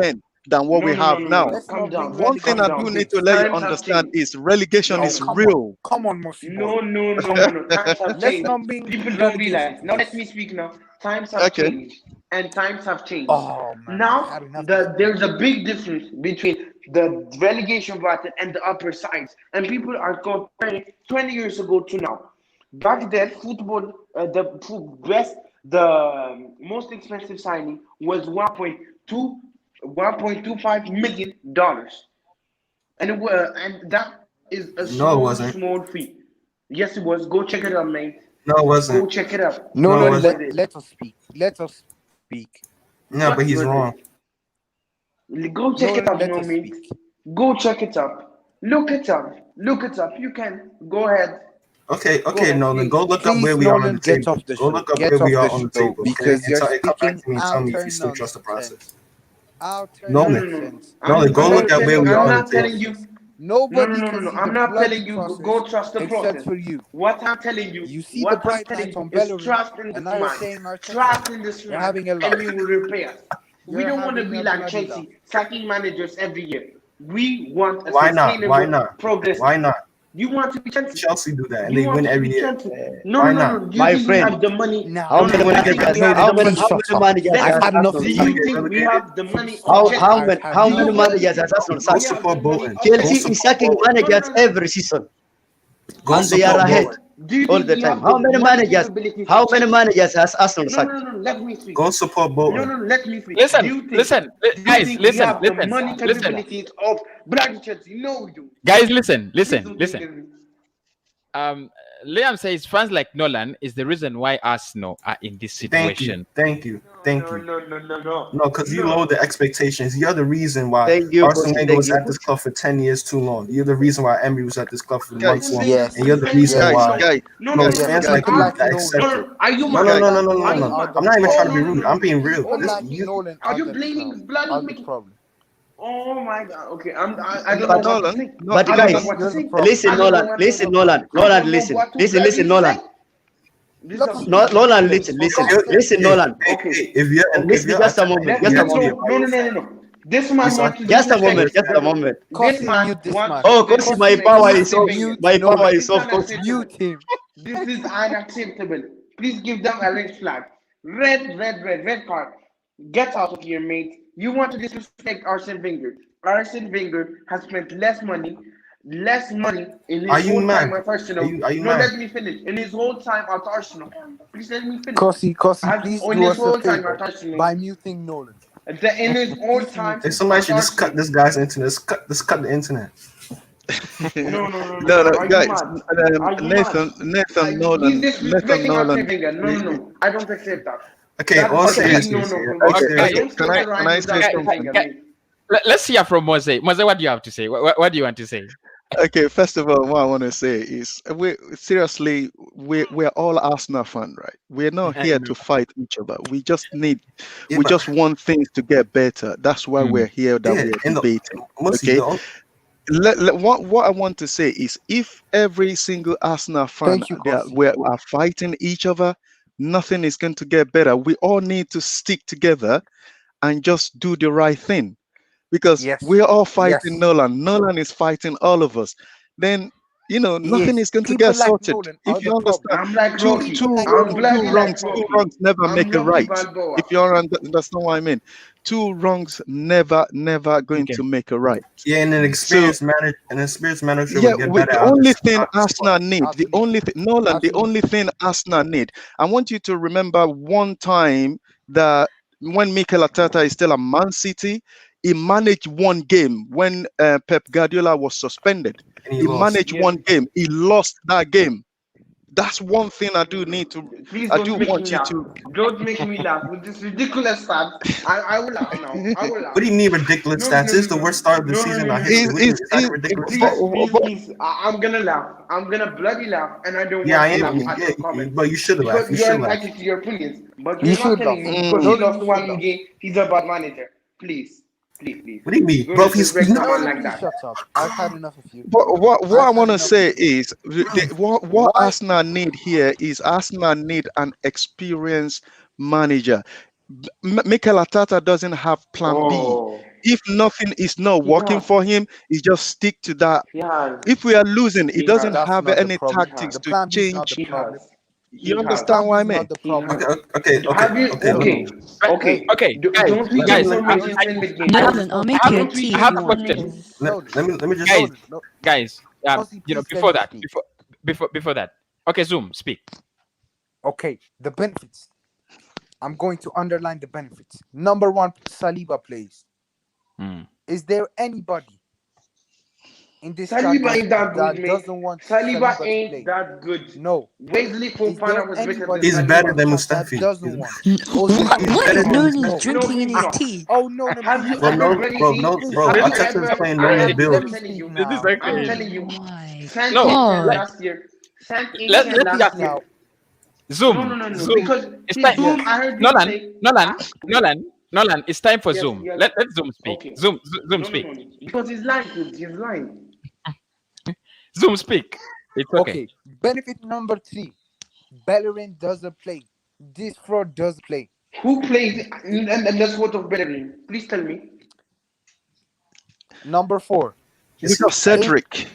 than what No, we no, no, have no, now. no. let's Calm not bring down, One thing calm I religion do in down. need to this. let you Times have understand changed. is relegation Oh, is No, come on. real. Come on, Mossy boy. no, no, no, Come no, on. no. Times have Let's changed. not bring People don't relegation realize. in Now let this. me speak now. Times have Okay. changed. And times have changed. Oh man, I've had Now enough of this. there's a big difference between the relegation bracket and the upper sides. And people are comparing 20 years ago to now. Back then, football, the most expensive signing was 1.25 million dollars, and that is a No, it wasn't. small fee. Yes, it was. Go check it out, mate. No, it Go wasn't. check it out. No, it Nolan, Yes, wasn't. it is. let us speak. Let us speak. No, but What he's was wrong. it? Go check it Nolan, out, let no us mate. speak. Go check it up. Look it up. Look it up. You can. Go ahead. Okay, Go okay, ahead, Nolan, please. go look up where Please, we are on Nolan, the get table. off the Go show. look up where Get we off are the on the show table, okay? because And, you're come back speaking to me and tell me if outer you still trust the nonsense. process. Outer No, no, Nolan, no, no. nonsense. Nolan, go I'm look not at where telling. we are I'm on the not Bloody table. telling process. you. No, no, Nobody no, no, can no. see the I'm not telling bloody you go process trust the except process. for you. What I'm telling you, You see the what I'm bright telling lights you on is Bellerin, trust in and this now you're man. saying Arteta. Trust in this You're man, having a and laugh. he will repay us. We You're don't want to having be a like bloody laugh. Chelsea, sacking managers every year. We want a Why not? Why sustainable not? progress. Why not? You want to be Chelsea. Chelsea do that and You they want win to every be year. Chelsea. No, Why no, no, not? no. Do you My think we friend, have the money? Now, how No, many no. Do you I've think had we managers? have Nolan. the How many Please money? how shut many up. managers I've has had enough Arsenal of Do you. sacked? you Get think we have relegated? the money of Stop. How Chelsea? many I've had how Do many you enough of you. really managers has think Arsenal Go we sacked? have the support money Bolton. of Go Chelsea Chelsea? is support sacking Bolton. No, managers no, no. every season, Go and they are support ahead Bolton. Do you all think the we time. have the How many money managers? capabilities How of many Chelsea? managers has Arsenal No, no, sacked? no. Let me speak. Go support No, Bolton. no, no. Let me speak. Do Listen, you think? listen, Do you guys, think we listen, have the listen, money listen, capabilities of bloody Chelsea? No, we do. guys, listen, Please listen, don't think listen. of me. Um, Liam says fans like Nolan is the reason why Arsenal are in this Thank you. situation. Thank you. Thank No, you. no, no, no, no. No, because you No. lowered the expectations. You're the reason why Thank you, Arsene Kosi. Wenger Thank was you, at this Kosi. club for 10 years too long. You're the reason why Emery was at this club for months Guys, long. Yes, And you're the Thank you. reason guys, why No, guys, no, no, no no, yes. no, fans no, no. like People you like that Nolan. accept No, it. no. Are you No, mad? no, no, People no, like no, no, Are Nolan you no. are mad? the I'm not even Oh, trying to problem. be no, no, rude. no, I'm no. being real. People Oh, no. like You, Nolan Are are you the blaming are bloody the Mickey? problem. Oh my God. Okay, I don't know But what to Nolan, say. no, but I don't know guys, Nolan, what to You're the say. problem. listen, I don't know Nolan. what to Listen, say. Nolan. I Nolan, don't know listen. what to Listen, bloody listen, say. Nolan. This Let us is No, speak. Nolan, ridiculous. listen, For listen, God's if sake. listen, Nolan. Okay, if Listen, you're just a Arteta, moment. let's Just you a have get to be moment. no, about no, your no, no, no, side. no. This man It's wants to Just a disrespect. moment. Arteta's Just a moment. This Kosi, man mute this wants man. to Oh, Kosi, my Kosi, disrespect power please is Arsene off. Wenger. mute My Nolan. power This is is off, Kosi. Mute unacceptable. him. This is unacceptable. Please give them a red flag. Red card. Get out of here, mate. You want to disrespect Arsene Wenger. Arsene Wenger has spent less money in Are his you whole time mad? at Are Arsenal. you No, mad? let me finish. In his whole time at Arsenal. Please let me finish. Kosi, Has please in do his us a whole time favor at Arsenal. by muting Nolan. In his whole Please time mute If him. somebody at should just cut Arsenal. this guy's internet, let's cut the internet. No, no, no, no, no, no. no, Are you guys, mad? Are you mad? Nathan He's Nathan disrespecting Arsene Nolan. Wenger. No, no, no. I don't accept that. Okay, That is all a Okay, big no seriousness no here. for All me. okay, I okay. don't seriousness. stay Can around I with say Arsene something? Wenger, mate. Let's hear from Mose. Mose, what do you have to say? What do you want to say? Okay, first of all, what I want to say is we're all Arsenal fan, right? We're not I here know. to fight each other. Yeah, We but just want things to get better. That's why we're Mm. here, that yeah, we're and debating. mostly Okay. the only, What I want to say is if every single Arsenal fan Thank you, that Kosi. we are fighting each other, nothing is going to get better. We all need to stick together and just do the right thing, because Yes. we're all fighting Yes. Nolan. Nolan is fighting all of us. Then He nothing is. is going to People get like sorted. Nolan If are the you understand, problem. I'm like two Rocky. two People like I'm two Nolan bloody two are the like wrongs, two Rocky. problem. wrongs never I'm make a Rocky right. Balboa. If you understand what I mean, two wrongs never going Okay. to make a right. yeah, and So an experienced manager yeah, would get better the only thing out the squad. Arsenal need, the Absolutely. only thing, Nolan, the only Absolutely. thing Arsenal need. I want you to remember one time that when Mikel Arteta is still at Man City, he managed one game when Pep Guardiola was suspended. And he He lost. managed Yes. one game. He lost that game. That's one thing I do need to. Please I don't do make want me you laugh. to. Don't make me laugh with this ridiculous fact. I will laugh now. I will What laugh. do you mean ridiculous No, no, stats? no, This is no, the no, worst start of the no, no, season in no, our no, history. no. Is that a ridiculous Please, stat? please. I'm gonna laugh. I'm gonna bloody laugh, and I don't Yeah, I want to am. laugh at Yeah, your comments but you should laugh. because You you're should laugh. entitled to your opinions. But You you're not should telling laugh. me because he Nolan, lost you should one laugh. game, he's a bad manager. Please, please, please. What do you mean, Don't bro? He's disrespect a man Nolan, like please that. shut up. I've had enough of you. What I I've want had to enough of say you. is what Why? Arsenal need here is Arsenal need an experienced manager. Mikel Arteta doesn't have plan B. Oh, If nothing is not he working has, for him, he just stick to that. he has, If we are losing, he he doesn't has, That's have not the any he problem. tactics has, The to plan B is not the change. he problem. has, You he has, understand Plan what B I is mean? not the he problem. has. Okay. Have you Okay. Let me. okay? But, Okay. okay, guys, Don't we Let just me. guys, Let come me. with his win the game? Nolan, Nolan, I'll Nolan, make you a Don't we tea I if have just you a want. come with question, his Nolan, Let me just. guys, Nolan, no. guys. Kosi, please let Before me that, speak. before that. Okay, Zoom, speak. Okay, the benefits. I'm going to underline the benefits. Number one, Saliba plays. Mm. Is there anybody in this Saliba champions ain't that good, that mate. doesn't want Saliba Saliba to ain't play? that good. No. Wesley Is there Fofana was better than anybody He's in better this than Saliba. chat that Mustafi. doesn't want What? Ozil to He's What play? is better than Nolan Mustafi. No. No, drinking in he's his not. tea? Oh, Nolan, Have please you shut Bro, up. ever no, bloody bro, seen? no, Please bro. shut Have up. you Arteta's ever? playing Let normal me let build. me Guys, speak this is now. I'm okay. Oh telling you. my Sant No, Etienne like, god. last year. Sant let Etienne me last ask year. Now, No, no, Zoom, no, no. Zoom. Because It's his time. yes. room, I heard him Nolan, say, Nolan, ah, Nolan. It's time for yes, Zoom. yes. Let Zoom speak. Okay. Zoom No, no, speak. no. Because he's lying. He's lying. Zoom speak. It's okay. Okay. Benefit number three. Bellerin doesn't play. This fraud does play. Who plays and that's what of Bellerin? Please tell me. Number four. We Is he got In Cedric.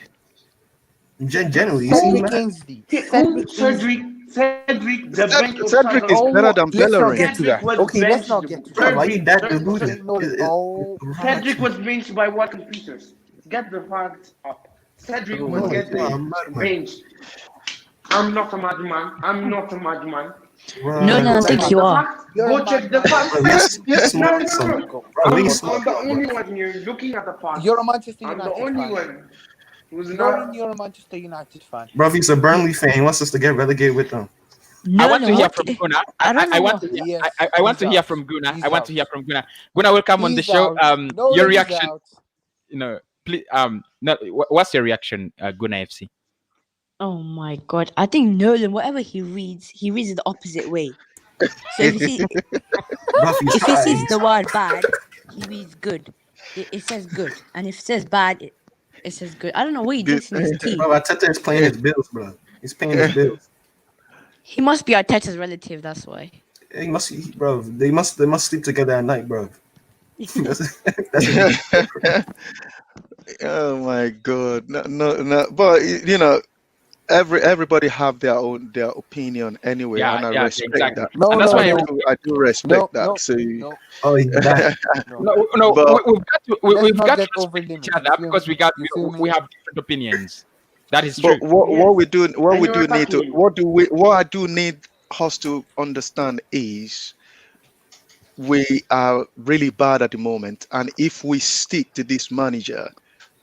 genuinely? Is he Who? Cedric mad? Ainsley. Who? Cedric Cedric? Ainsley. Cedric, the bench of Cedric is Southampton. better Oh, than let's not Bellerin. get to Cedric that. was Okay, let's benched. not get to Bro, that. why you Cedric, that Okay, deluded? Nolan. Oh, Cedric was benched by Walker Peters. Get the facts up. Cedric Oh was my No, getting you are days. a madman. benched. I'm not a madman. I'm not a madman. Nolan, Go I you're a check think mad. you the are. facts. You're a Go check the madman. facts. Bro, you No, smoking no, no, some. no. Go. Bro, what are you I'm the smoking, bro? only one here looking at the You're a facts. Manchester I'm the United only fan. one who's Nolan, not. you're a Manchester United fan. Bro, if he's a Burnley fan, he wants us to get relegated with them. I want to Nolan, hear what? from Guna. I don't I know want what. to hear. Yes, I want he's to hear out. from Guna. I He's want to out. hear from Guna. Guna, welcome on the He's show. out. Your Nolan is reaction. out. Please, no, what's your reaction, Guna FC? Oh my god. I think Nolan, whatever he reads it the opposite way. So Bro, he's if he high. sees the word bad, he reads good. It says good. And if it says bad, it says good. I don't know what he Good. drinks in his tea. Bro, Arteta is paying his bills, bro. He's paying his bills. He must be Arteta's relative, that's why. He must, bro. They must sleep together at night, bro. That's Oh my god. No. But everybody have their opinion anyway, Yeah, and I yeah, respect exactly. that. No, And that's no, why no, I do respect no, that. So no, oh, he's back. no. no, but we've got to Let's we've not got to get over respect each limits. You other feel because me? You feel we me? have different opinions. That is but true. what we do And you're attacking him. what I do need us to understand is we are really bad at the moment, and if we stick to this manager,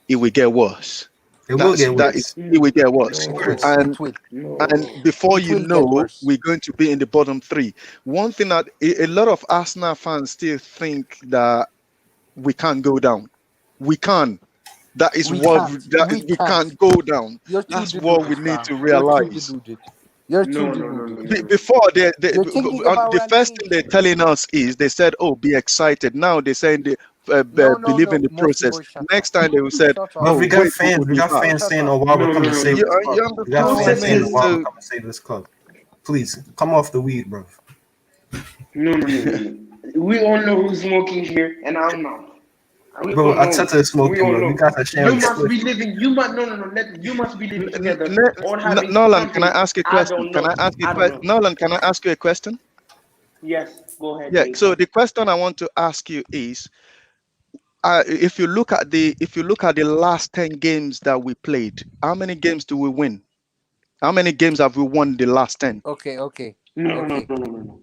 it will get worse. It will get That worse. is It will get worse. It will. No, And It will. before It you will get know, worse. we're going to be in the bottom three. One thing that a lot of Arsenal fans still think that we can't go down. We can. That is We what can't. that we can't go down. You're too That's what we deluded, need fam. to You're too realize. deluded. You're too No, no, no, no, deluded. no. Before You're thinking about the first thing they're relegation. telling us is they said, "Oh, be excited." Now they're saying they No, no, believe in no. the Mosi process. boy, shut up. Next time they will said, Shut up. But "Oh, we got wait, we fans. will We be got back." fans Shut saying, up. "Oh, why No, we're no, coming to no, save no. this club." You We got understand what I fans saying, mean? Process "Why is we're So coming to save this club." Please come off the weed, bro. no, no, no, no. We all know who's smoking here, and I'm not. We Bro, all know. Arteta is We smoking, all bro. We know. got a share You of the must split. be living. You must no, no, no. You must be living together, or having Nolan, can I something. ask a I question? don't Can I know. ask a I don't question? know. Nolan, can I ask you a question? Yes, go ahead, Yeah. Dave. So the question I want to ask you is, if you look at the last 10 games that we played, how many games do we win? How many games have we won the last 10? Okay, okay, No, no, okay. no, no, no, no.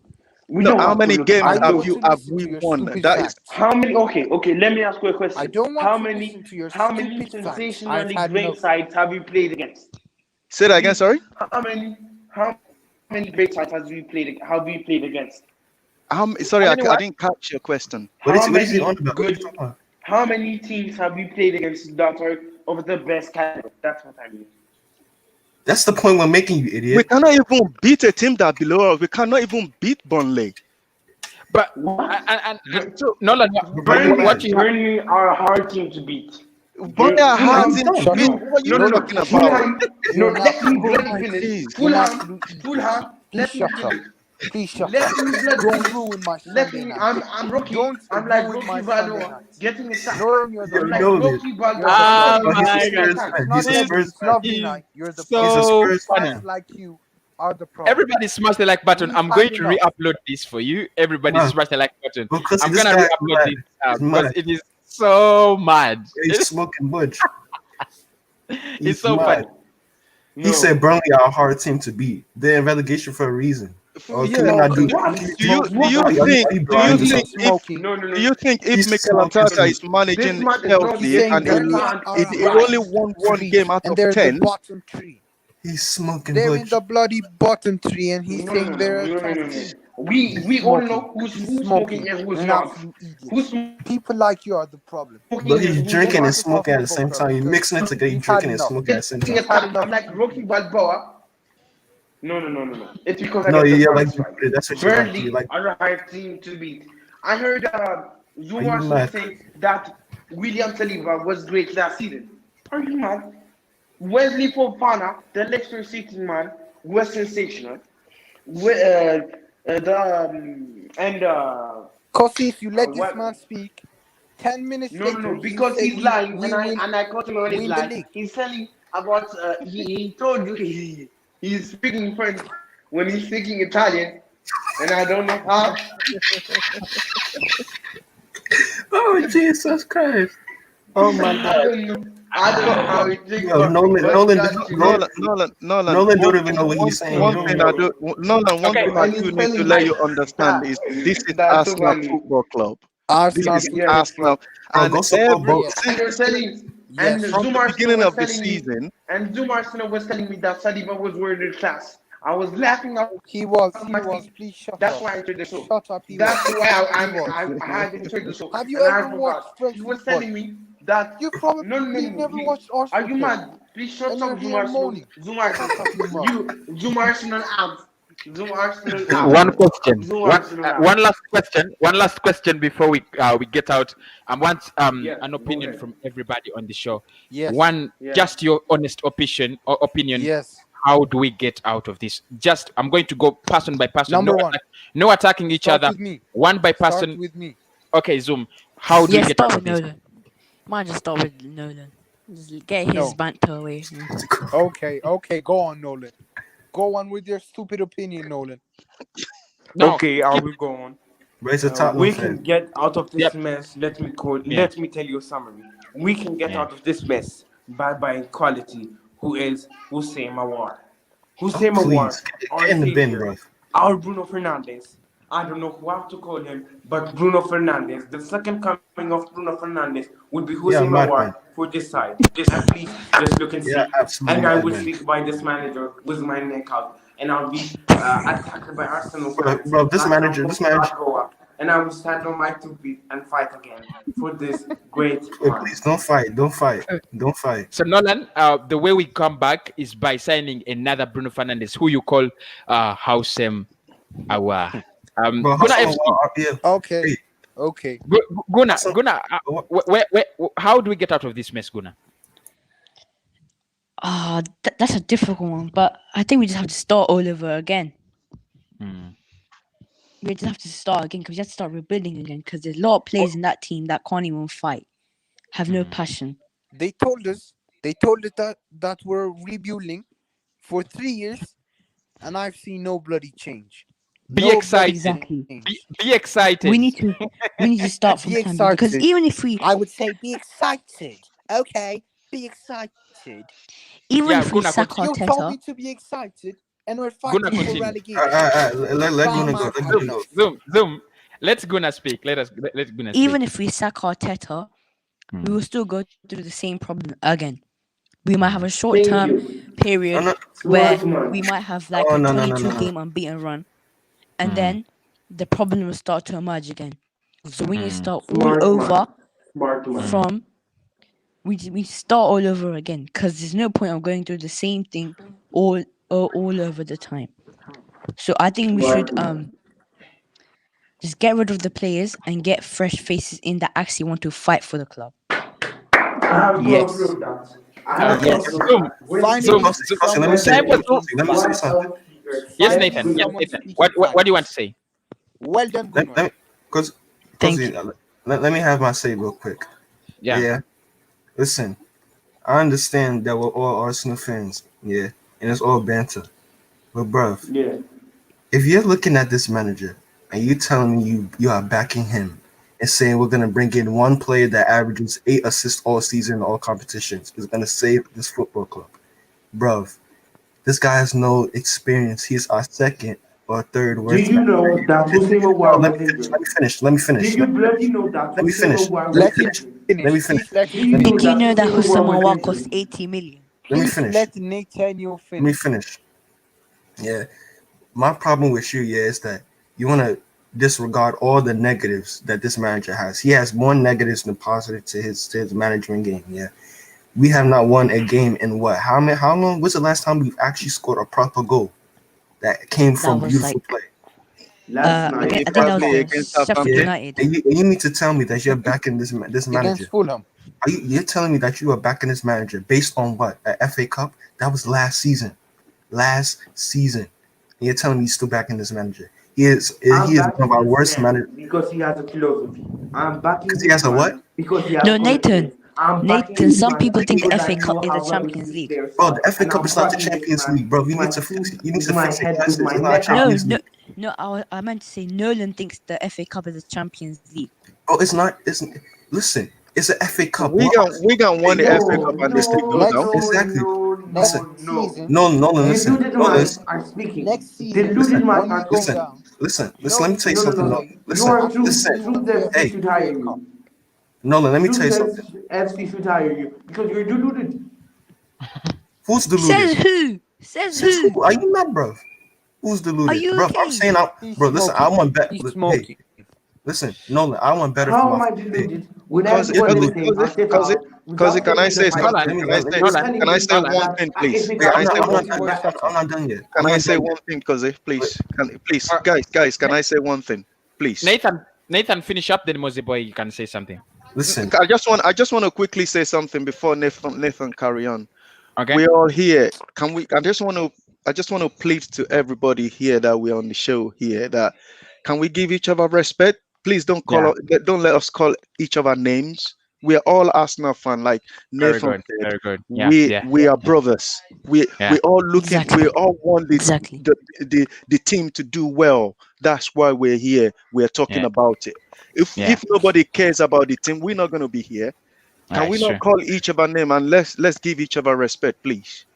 We No, don't how want to many look games I at don't have want those. you to have listen we to your won? stupid That is facts. How many? Okay, okay. Let me ask you a I question. don't want How to many? listen to your How many stupid facts. I've sensationally had great enough. sides have you played against? say that again. Sorry. How many? How many great sides has we played? Have we played against? Sorry, How many I what? didn't catch your question. How What is he many on about? What are you good? talking about? How many teams have we played against that are of the best caliber? That's what I mean. That's the point we're making, you We idiot. cannot even beat a team that below us. We cannot even beat Burnley. But What? and Nolan, what Burnley, you have? Burnley are a hard team to beat. Burnley are No, hard Fulham, you team to don't. Shut beat. up. no, What are you no, Nolan, no. talking shut about? up. Fulham, no. You're an Let me absolute bloody idiot. finish. Jeez. You're an Fulham, absolute idiot. Fulham. Please Let me shut up. finish. Please shut up. Let me bloody Don't finish. ruin my Let Sunday me. night. I'm Rocky. Don't I'm like ruin Rocky my Sunday Balboa night. getting attacked. Nolan, you're the Yo, I'm like problem. Nolan. Rocky You're the Balboa Oh problem. Oh, he's a my god, Spurs attacked. It's fan. not He's a this every. Spurs It's fan. lovely is night. You're the He's a problem. so Spurs funny. Fans fan. like you are the problem. Everybody smash the like button. We've I'm had going to enough. re-upload this for you. Everybody Why? smash the like button. Because I'm this gonna guy is re-upload mad. this He's because mad. it is so mad. He's smoking budge. It's He's so funny. mad. No, He said no. Burnley are a hard team to beat. They're in relegation for a reason. Or can Yeah. you No, not do? because What? Can you, Do you smoke. do you What? think are you do you blind or Because think he's something? if smoking. No, no, do no. you think if He's Mikel smoking. Arteta is This managing man is He's Chelsea Rocky. saying and Your Burnley man are he hard only Rice. won to one beat, game out and of they're the 10? bottom three. He's smoking They're in budge. the bloody bottom three, and he's No, no, saying no, they're a no, no, top no, no. team. We He's we all smoking. know who's He's smoking smoking. and You're who's an not. absolute idiot. Who's People like you are the problem. But smoking and he's who's Don't drinking not. and want to talk smoking at the about same them time. You're because mixing it together. You're we've had drinking and enough. smoking at the same Getting time. We've had attacked. enough I'm like of Rocky you. Balboa. No, no, no, no, no. It's because I No, get the you like facts you right. put it. That's what you like. You Burnley like. are a hard team to beat. I heard Are you Zuma mad? say that William Saliba was great last season. Are you mad? Wesley Fofana, the Leicester City man, was sensational. And Kosi, if you let this man what? speak, 10 minutes No, no, later no, he will because say he's lying, we will and I caught him on his win the lie. league. He's telling about he told you he's speaking French when he's speaking Italian, and I don't know how. Oh Jesus Christ! Oh my I God! don't know. I don't know how he thinks, Yo, but that's Nolan, it. Nolan. Nolan don't even know what he's saying. He One don't thing know. I do, Nolan. One Okay. thing I And do he's need to telling let me you understand is this is that's so Arsenal funny. Football Club. This Arsenal is Football Yes. Club. Arsenal, Bro, and go support both. Yes. And you're telling, and Yes. from Zoom the Arsenal beginning was of the telling me, season, and Zoom Arsenal was telling me that Saliba was world class. I was laughing out He was. of He my was. seat. Please shut That's up. why I entered the show. Shut up. He That's was. why He was. I had entered the show, Have you and I ever watched forgot. French He was football? telling me that You probably no, no, no, no. never watched Are Arsenal you play, mad? Please shut and you're up, Zoom here Arsenal. moaning. Zoom Arsenal. Shut up, you mug. Zoom Arsenal out. Zoom Arsenal out. One question. Zoom Arsenal out. One last question. One last question before we get out. I want Yeah, an go opinion ahead. from everybody on the show. Yes. One, Yeah. just your honest opinion. Yes. How do we get out of this? Just I'm going to go person by person. Number one. No attacking each Start other. with me. One by Start person. with me. Okay, Zoom. How do we Yeah, get out start of with this? Nolan. Might just start with Nolan. Just get his No. banter away. Okay. Okay. Go on, Nolan. Go on with your stupid opinion, Nolan. No. Okay, I will go on. But he's a Tottenham We fan. can get out of this Yep. mess. Yeah. Let me tell you a summary. We can get Yeah. out of this mess by buying quality, who is Hussein Mawar. Hussein Oh, Mawar, please our get in the bin, savior, bro. our Bruno Fernandes. I don't know what to call him, but Bruno Fernandes. The second coming of Bruno Fernandes would be Yeah, Hussein madman. Mawar for this side. And please just look and see. Yeah, absolutely And I will madman. stick by this manager with my neck out, and I'll be attacked by Arsenal Bro, fans bro, this like manager, I'm this from manager. Goa, and I will stand on my 2 feet and fight again for this great Oh, man. please don't fight. Don't fight. Don't fight. So Nolan, the way we come back is by signing another Bruno Fernandes, who you call Housem Awa. Bro, Guna Hassan, FC. yeah. Okay. Hey, Okay. Guna, Hassan, Guna, how do we get out of this mess, Guna? That's a difficult one, but I think we just have to start all over again. We just have to start again because we have to start rebuilding again because there's a lot of players in that team that can't even fight, have no passion. They told us that we're rebuilding for 3 years, and I've seen no bloody change. Be No bloody excited. Exactly. change. Be excited. We need to start from Be plan B because excited. even if we I would say be excited. Okay, be excited. even Yeah, if we Guna, sack You told Arteta, me to be excited, and we're Guna, fighting for continue. relegation. let Calm Guna go. my Let heart Guna go. Zoom. Let's Guna speak. Let Guna speak. even if we sack Arteta, we will still go through the same problem again. We might have a Thank short-term you. period no. where Smart man. we might have like Oh, a no. 22-game unbeaten run, and then the problem will start to emerge again. So we need to start all Smart over man. Smart man. from. We start all over again because there's no point of going through the same thing all over the time. So I think we should just get rid of the players and get fresh faces in that actually want to fight for the club. I have to Yes. approve that. I have to Yes. approve Zoom. that. When Finally, Zoom. Let me say Time was something. Let me say something. Yes, Finally, Nathan. Yes, someone Nathan. speaking What do you want to say? Well done, Let Gunnar. me, because Thank you. let me have my say real quick. Yeah. Listen, I understand that we're all Arsenal fans. Yeah, and it's all banter. But bruv, Yeah. if you're looking at this manager and you telling me you are backing him and saying we're gonna bring in one player that averages 8 assists all season in all competitions is gonna save this football club, bruv, this guy has no experience. He's our second or third Did worst you manager. know that Hussein No, War let was me finish. injured? Let me finish. Let me finish. Did you bloody know that Let me Hussein finish. War Let was me Let him finish. injured? finish. Let me Please finish. let him Did you finish. know Did you that know that Hussein War Husama was War injured? cost 80 million? Let me Please finish. let Nathaniel Let me finish. finish. Yeah. My problem with you, is that you want to disregard all the negatives that this manager has. He has more negatives than positive to his management game. Yeah. We have not won a game in what? How long was the last time we've actually scored a proper goal that came That from was beautiful like play? Last night. I think that was Probably against Sheffield Yeah. Southampton. United. And you need to tell me that you're backing this Against manager. Fulham. You're telling me that you are backing this manager based on what? A FA Cup? That was last season. Last season. And you're telling me you're still backing this manager. He is I'm one of backing our this worst man managers. because he has a philosophy. I'm backing Because he this has a what? man because he has No, commitment. I'm backing Nathan. this Some man people think the because FA I Cup know is the how rubbish Champions these League. players Bro, are. the FA And Cup I'm is not the backing this Champions man League, bro. with my food, You need with to my fix your head, glasses. with my It's not a neck out. Champions League. No. I meant to say Nolan thinks the FA Cup is the Champions League. Bro, it's not. Listen, it's an FA Cup. We got won the Hey, FA Cup and they still go Next now. exactly. next Listen, season, no, next listen. Deluded No, minds listen. are speaking. next season, Deluded minds when we are go speaking. down, Listen. you know Let me who's tell you gonna something. No. say You are after Truth. we Listen. won Truth the FC Hey, should FA hire Cup? you. Nolan, let me tell you Truth something. FC should hire you because you're deluded. Who's deluded? Says who? Says Says who? who? Are you mad, bro? Who's Are deluded, you bro? I'm okay? saying, He's bro. Listen, I smoking. want better. He's Hey, smoking. listen, Nolan, I want better for How my. am I Hey, deluded when Cause it, you're everyone cause is it, deluded. saying cause it, cause it, Arteta cause it. without Can I taking the say fight? Nolan, something? Let me Can I let me. say? You're Nolan, telling Can I me say Nolan. one that thing, please? FA Wait, Cup Can I is say not one going One to thing? be more back. second. I'm not done yet. Can I'm I not say done one yet. thing, cause please, Uh, guys, can I say one thing, please? Nathan, finish up. Then Mosey boy, you can say something. Listen, I just want to quickly say something before Nathan carry on. Okay. We're all here. Can we? I just want to plead to everybody here that we're on the show here that can we give each other respect? Please Yeah. don't let us call each other names. We are all Arsenal fan, like Very Nathan good. said. Very good. Yeah. We Yeah. we are Yeah. brothers. Yeah. We all looking. Exactly. We all want Exactly. the team to do well. That's why we're here. We're talking Yeah. about it. Yeah. If nobody cares about the team, we're not going to be here. Can we It's not true. call each other name and let's give each other respect, please?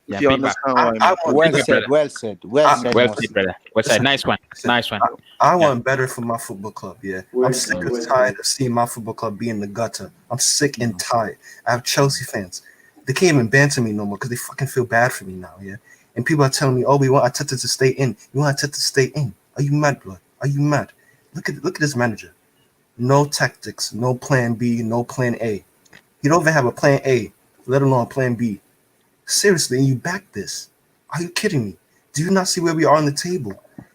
If Yeah. you Big back. understand I, what I I mean. want Big Well back, said. brother. Well said. Well I, said, Well Mossy. said, brother. Well said. listen, Nice one. listen. Nice one. I Yeah. want better for my football club. Yeah, I'm Well sick said, and well tired said. of seeing my football club be in the gutter. I'm sick and tired. I have Chelsea fans. They can't even banter me no more because they fucking feel bad for me now. Yeah, and people are telling me, "Oh, we want Arteta to stay in. You want Arteta to stay in? Are you mad, blood? Are you mad? Look at this manager. no tactics, no plan B, no plan A. You don't even have a plan A, let alone plan B. Seriously, and you back this? Are you kidding me? Do you not see where we are on the table?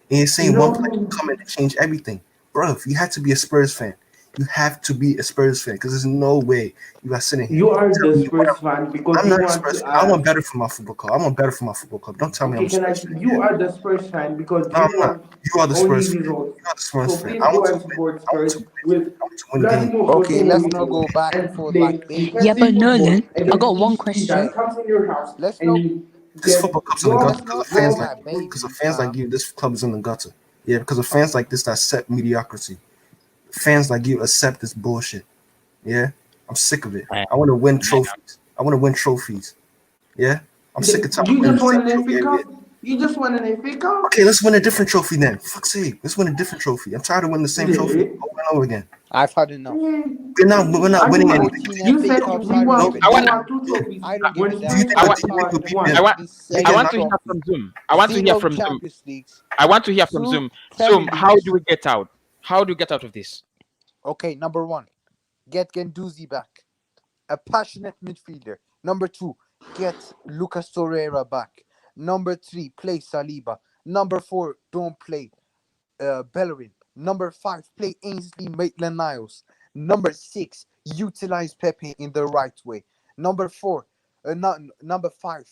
And you're saying You one player can know, come in and change everything, bro. If you had to be a Spurs fan, you have to be a Spurs fan because there's no way you are sitting here you are the telling me what Spurs fan because I'm you not a want Spurs to fan. I want better for my football club. I want better for my football club. Don't tell me I'm Okay, a can I? Spurs fan. You are the Spurs fan because No, you I'm not. want You are the only Spurs fan. results. You are the Spurs So fan. please I go want to and win. support I want Spurs to win. with I want to win games. Vladimir Okay, let's Fortune not go back and and forth play like this. Yeah, defensive but football Nolan, I against got one each team that question. comes in your house Let's and not you This get football club's in the your gutter let's because not of act fans your like like because of babies, fans like fam. you. This club is in the gutter. Yeah, because of fans like this that accept mediocrity. Fans like you accept this bullshit. Yeah, I'm sick of it. I want to win trophies. I want to win trophies. Yeah, I'm sick and tired of you winning just the same want an trophy FA every year. Cup. You just want an FA Cup. Okay, let's win a different trophy then. Fuck's sake, let's win a different trophy. I'm tired of winning the same trophy Yeah. over and over again. I've had enough. We're not Are you winning mad? anything. 14 You FA said Cups. we I don't want give a I we want. damn. want two trophies. I don't give When a Do you damn. Spurs think I a want. wants team like will what beat one. I them? want. The I same want to hear trophy. from Zoom. I want to hear Zero from Zoom. Champions Leagues. I want to hear from 2 Zoom. Premier Zoom, how Leagues. do we get out? How do we get out of this? Okay, number 1, get Genduzi back. A passionate midfielder. Number 2, get Lucas Torreira back. Number 3, play Saliba. Number 4, don't play Bellerin. Number 5, play Ainsley Maitland-Niles. Number 6, utilize Pepe in the right way. Number 4, number 5,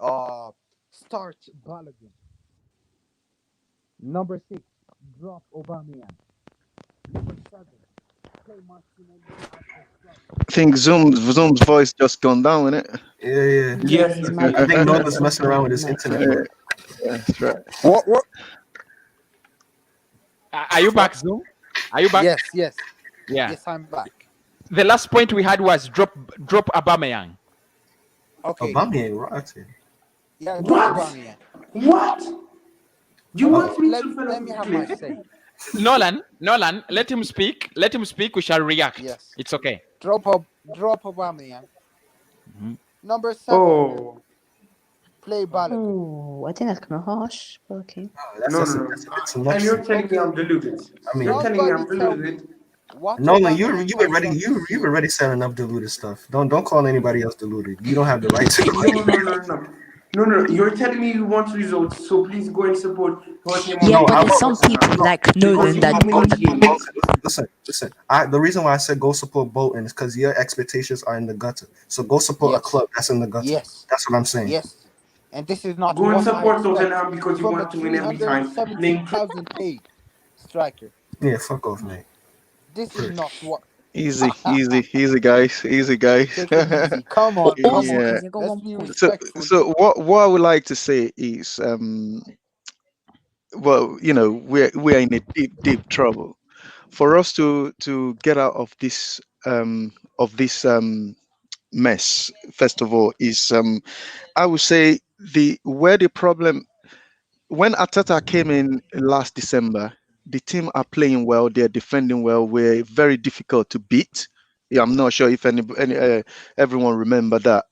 uh, start Balogun. Number 6, drop Aubameyang. Number 7, play Martinelli as a striker. I think Zoom's voice just gone down, innit? Yeah. Yeah, Yes, his it mic. I think is. Nolan's messing around with his No. internet, bro. That's right. What? Are you back, Zoom? Are you back? Yes. Yeah. Yes, I'm back. The last point we had was drop Aubameyang. Okay. Aubameyang rotten. Yeah, What? drop Aubameyang. What? You want me Let to fill let up me the have my clip? say. Nolan, let him speak. Let him speak. We shall react. Yes. It's okay. Drop Aubameyang. Mhm. Number 7, Oh, play Balogun. Oh, I think that's kind of harsh. But okay. no. That's a bit too much. And you're telling me Okay. I'm deluded. I mean, You're telling me I'm Somebody tell me deluded. what Nolan, Aubameyang you've has already done this you've year. already said enough deluded stuff. Don't call anybody else deluded. You don't have the right to. No. You're telling me you want results, so please go and support him Yeah, on but I there's won't. some people like because Nolan you that will win games. Listen. The reason why I said go support Bolton is because your expectations are in the gutter. So go support a Yes. club that's in the gutter. Yes. That's what I'm saying. Yes. And this is not Go and what I support expect Tottenham because you from a want to win every time. Link. 370,000 paid striker. Yeah, fuck off, mate. This is not what. Easy, guys. Easy, guys. Take it easy. Come on. also, Yeah. guys, I got Let's one be point. respectful. So what I would like to say is, well, we're in a deep trouble. For us to get out of this mess, first of all, is I would say the problem when Arteta came in last December, the team are playing well, they're defending well, we're very difficult to beat. Yeah, I'm not sure if everyone remember that.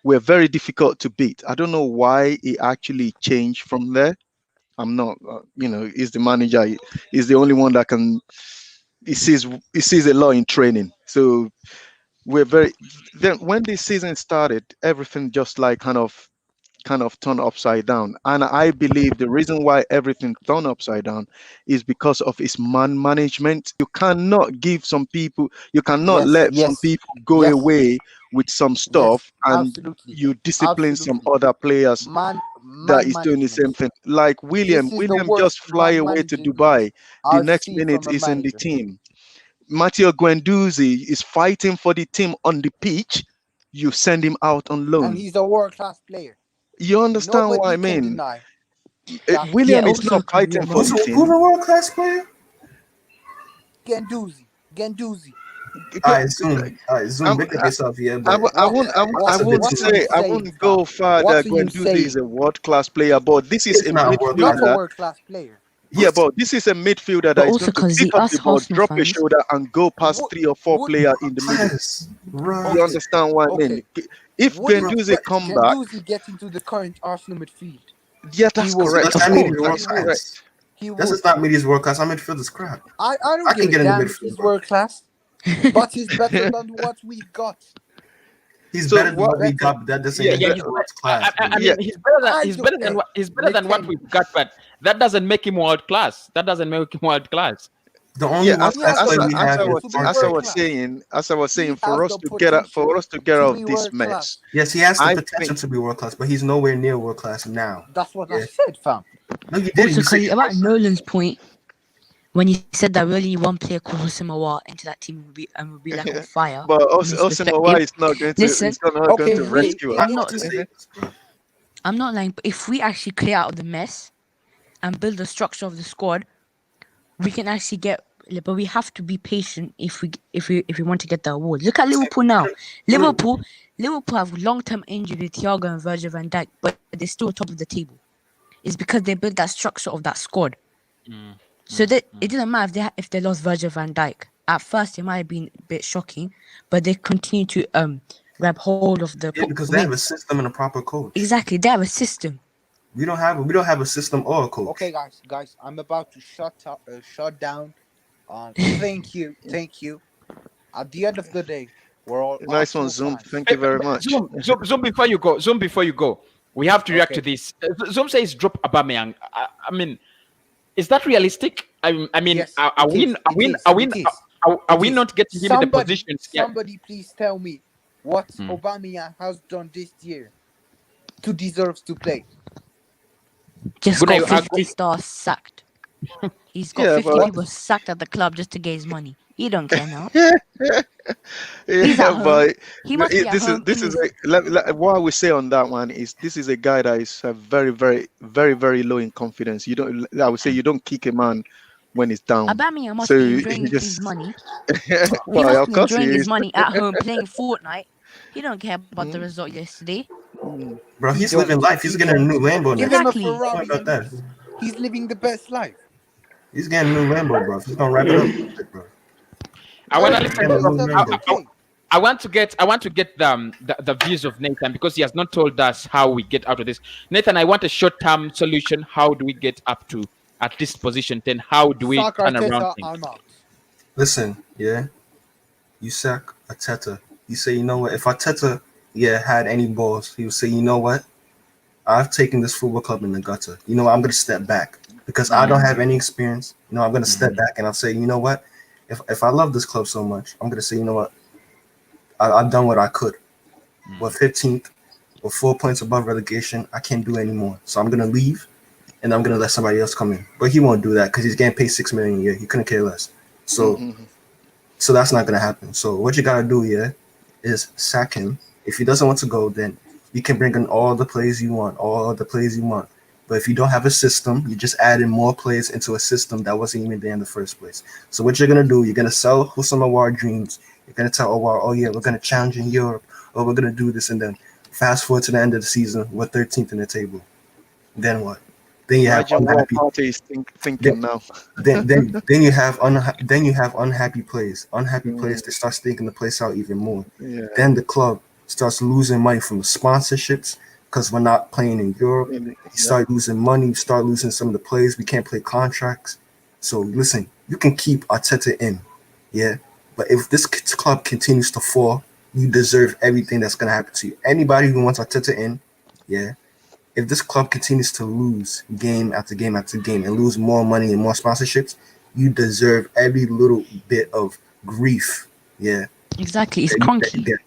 We're very difficult to beat. I don't know why he actually changed from there. I'm not, he's the manager. He's the only one that can. He sees a lot in training. So we're very. Then when this season started, everything just like kind of turned upside down. And I believe the reason why everything turned upside down is because of his man management. You cannot let some Yes. people go Yes. away with some Yes. stuff and Absolutely. you discipline some Absolutely. other players Man that is doing the same management. thing. Like This is the William worst just fly man away to managing Dubai. The I've next seen minute from a is in the manager. team. Matteo Guendouzi is fighting for the team on the pitch. You send him out on And loan. he's a world class player. You understand what I Nobody can mean? deny that. Yeah, William is also, not can we fighting for move the on? Who's team. a world class player? Genduzi. Alright, Zoom, pick up yourself, yeah, but I that's a bit wouldn't too What are say you much. I saying, wouldn't fam? go far What that are you Guendouzi is saying? a world class player, but this is It's a not a world Not class. a midfielder. world class player. Yeah, but this is a midfielder But that is also, going to because pick up us the ball, Arsenal drop a fans, shoulder, and go past Would 3 or 4 would players in the middle. Yes, bro. You okay, understand what I mean? okay. If Wouldn't Guendouzi come back, Genduzi get into the current Arsenal midfield? yeah, He that's would. So correct. does of that mean You he's course. are world He would. correct. class? He This would. is not me. He's world class. Our midfield is crap. I I don't can give get a in the damn if midfield, he's bro. world class, but he's better than what we've got. He's So better than what? what we Better. got, but that doesn't Yeah, mean Yeah, he's he's. world class. I yeah. mean, he's better than I he's don't better than care. what he's better than what McKenny. we've got, but that doesn't make him world class. That doesn't make him world class. The only Yeah, world He class has the player we have potential is to be as I world was class. saying, He for has us the to get out, potential of to be this world mess, class. Yes, he has the I potential think to be world class, but he's nowhere near world class now. That's what I Yeah. said, fam. No, you didn't. Also, You said Khalid, about Nolan's point, when he said that we only need one player called Hussein into that team would be like on fire. but in his also perspective. Mawai is not going to. Listen, He's not Okay, going to if we, rescue us. I'm not, to say this, bro. I'm not lying, but if we actually clear out the mess and build the structure of the squad, we can actually get. But we have to be patient if we want to get the award. Look at Liverpool now. Liverpool have long-term injury with Thiago and Virgil van Dijk, but they're still top of the table. It's because they built that structure of that squad. So that it didn't matter if they lost Virgil van Dijk. At first, it might have been a bit shocking, but they continue to grab hold of the Yeah, because they have a wins. system and a proper coach. Exactly, they have a system. We don't have a system or a coach. Okay, guys, I'm about to shut down. Thank you. At the end of the day, we're all Nice one, Arsenal Zoom. fans. Thank you very much. Zoom, before you go. We have to react to Okay. this. Zoom says drop Aubameyang. I mean, is that realistic? I mean, Yes, are it we is, are it we is, are we it is, are it we is. not getting him in the positions? Yeah. Somebody, please tell me what Aubameyang has done this year to deserve to play. Just Good got night, 50 stars sacked. He's got Yeah, 50 but people sacked at the club just to get his money. He don't care now. He's yeah, at home. but He must be at this is home. this is what I would say on that one is this is a guy that is very very very very low in confidence. You don't. I would say you don't kick a man when he's down. Aubameyang must So be you enjoying his just money. He well, must of be course he enjoying his is. money at home playing Fortnite. He don't care about the result yesterday. Bro, He he's don't. living life. He's He getting a don't. new Lambo Give next. him a Exactly. Don't worry Ferrari. about that. He's living the best life. He's getting a new Lambo, bro. He's gonna wrap it up, bro. I want to Every listen. Getting a club new says Lambo. it's okay. I want to get the views of Nathan because he has not told us how we get out of this. Nathan, I want a short-term solution. How do we get up to at this position 10? How do we Sack turn around Arteta, things? I'm out. Listen, yeah. You sack Arteta. You say, you know what? If Arteta, had any balls, he would say, you know what? I've taken this football club in the gutter. You know what? I'm gonna step back because I don't have any experience. You know, I'm gonna step back and I'll say, you know what? If I love this club so much, I'm gonna say, you know what? I've done what I could. We're 15th, we're 4 points above relegation. I can't do anymore, so I'm gonna leave, and I'm gonna let somebody else come in. But he won't do that because he's getting paid $6 million a year. He couldn't care less. So, so that's not gonna happen. So what you gotta do, is sack him. If he doesn't want to go, then you can bring in all the players you want. But if you don't have a system, you just add in more players into a system that wasn't even there in the first place. So what you're gonna do, you're gonna sell Husam Awar dreams. You're gonna tell Awar, oh yeah, we're gonna challenge in Europe, or we're gonna do this, and then fast forward to the end of the season, we're 13th in the table. Then what? Then you have Imagine what unhappy. party is thinking now. Then you have unhappy players. Unhappy players that start stinking the place out even more. Yeah. Then the club starts losing money from the sponsorships because we're not playing in Europe. You start losing money. You start losing some of the players. We can't play contracts. So listen, you can keep Arteta in, but if this club continues to fall, you deserve everything that's gonna happen to you. Anybody who wants Arteta in, if this club continues to lose game after game after game and lose more money and more sponsorships, you deserve every little bit of grief. Exactly. It's that you cronky. get.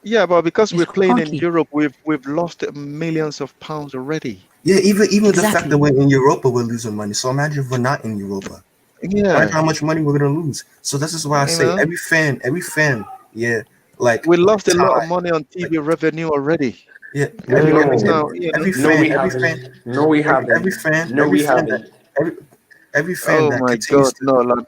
Yeah, but because It's we're playing in cronky. Europe, we've lost millions of pounds already. Yeah, even the fact Exactly. that we're in Europa, we're losing money. So imagine if we're not in Europa. Imagine Yeah, how much money we're gonna lose. So this is why I you say know, every fan, like we lost a lot of Ty, money on TV revenue already. yeah, No, It's now, you know. every no, we fan, haven't. No, we haven't. every fan, No, we that haven't. every fan Oh that my continues God, to no, Lord.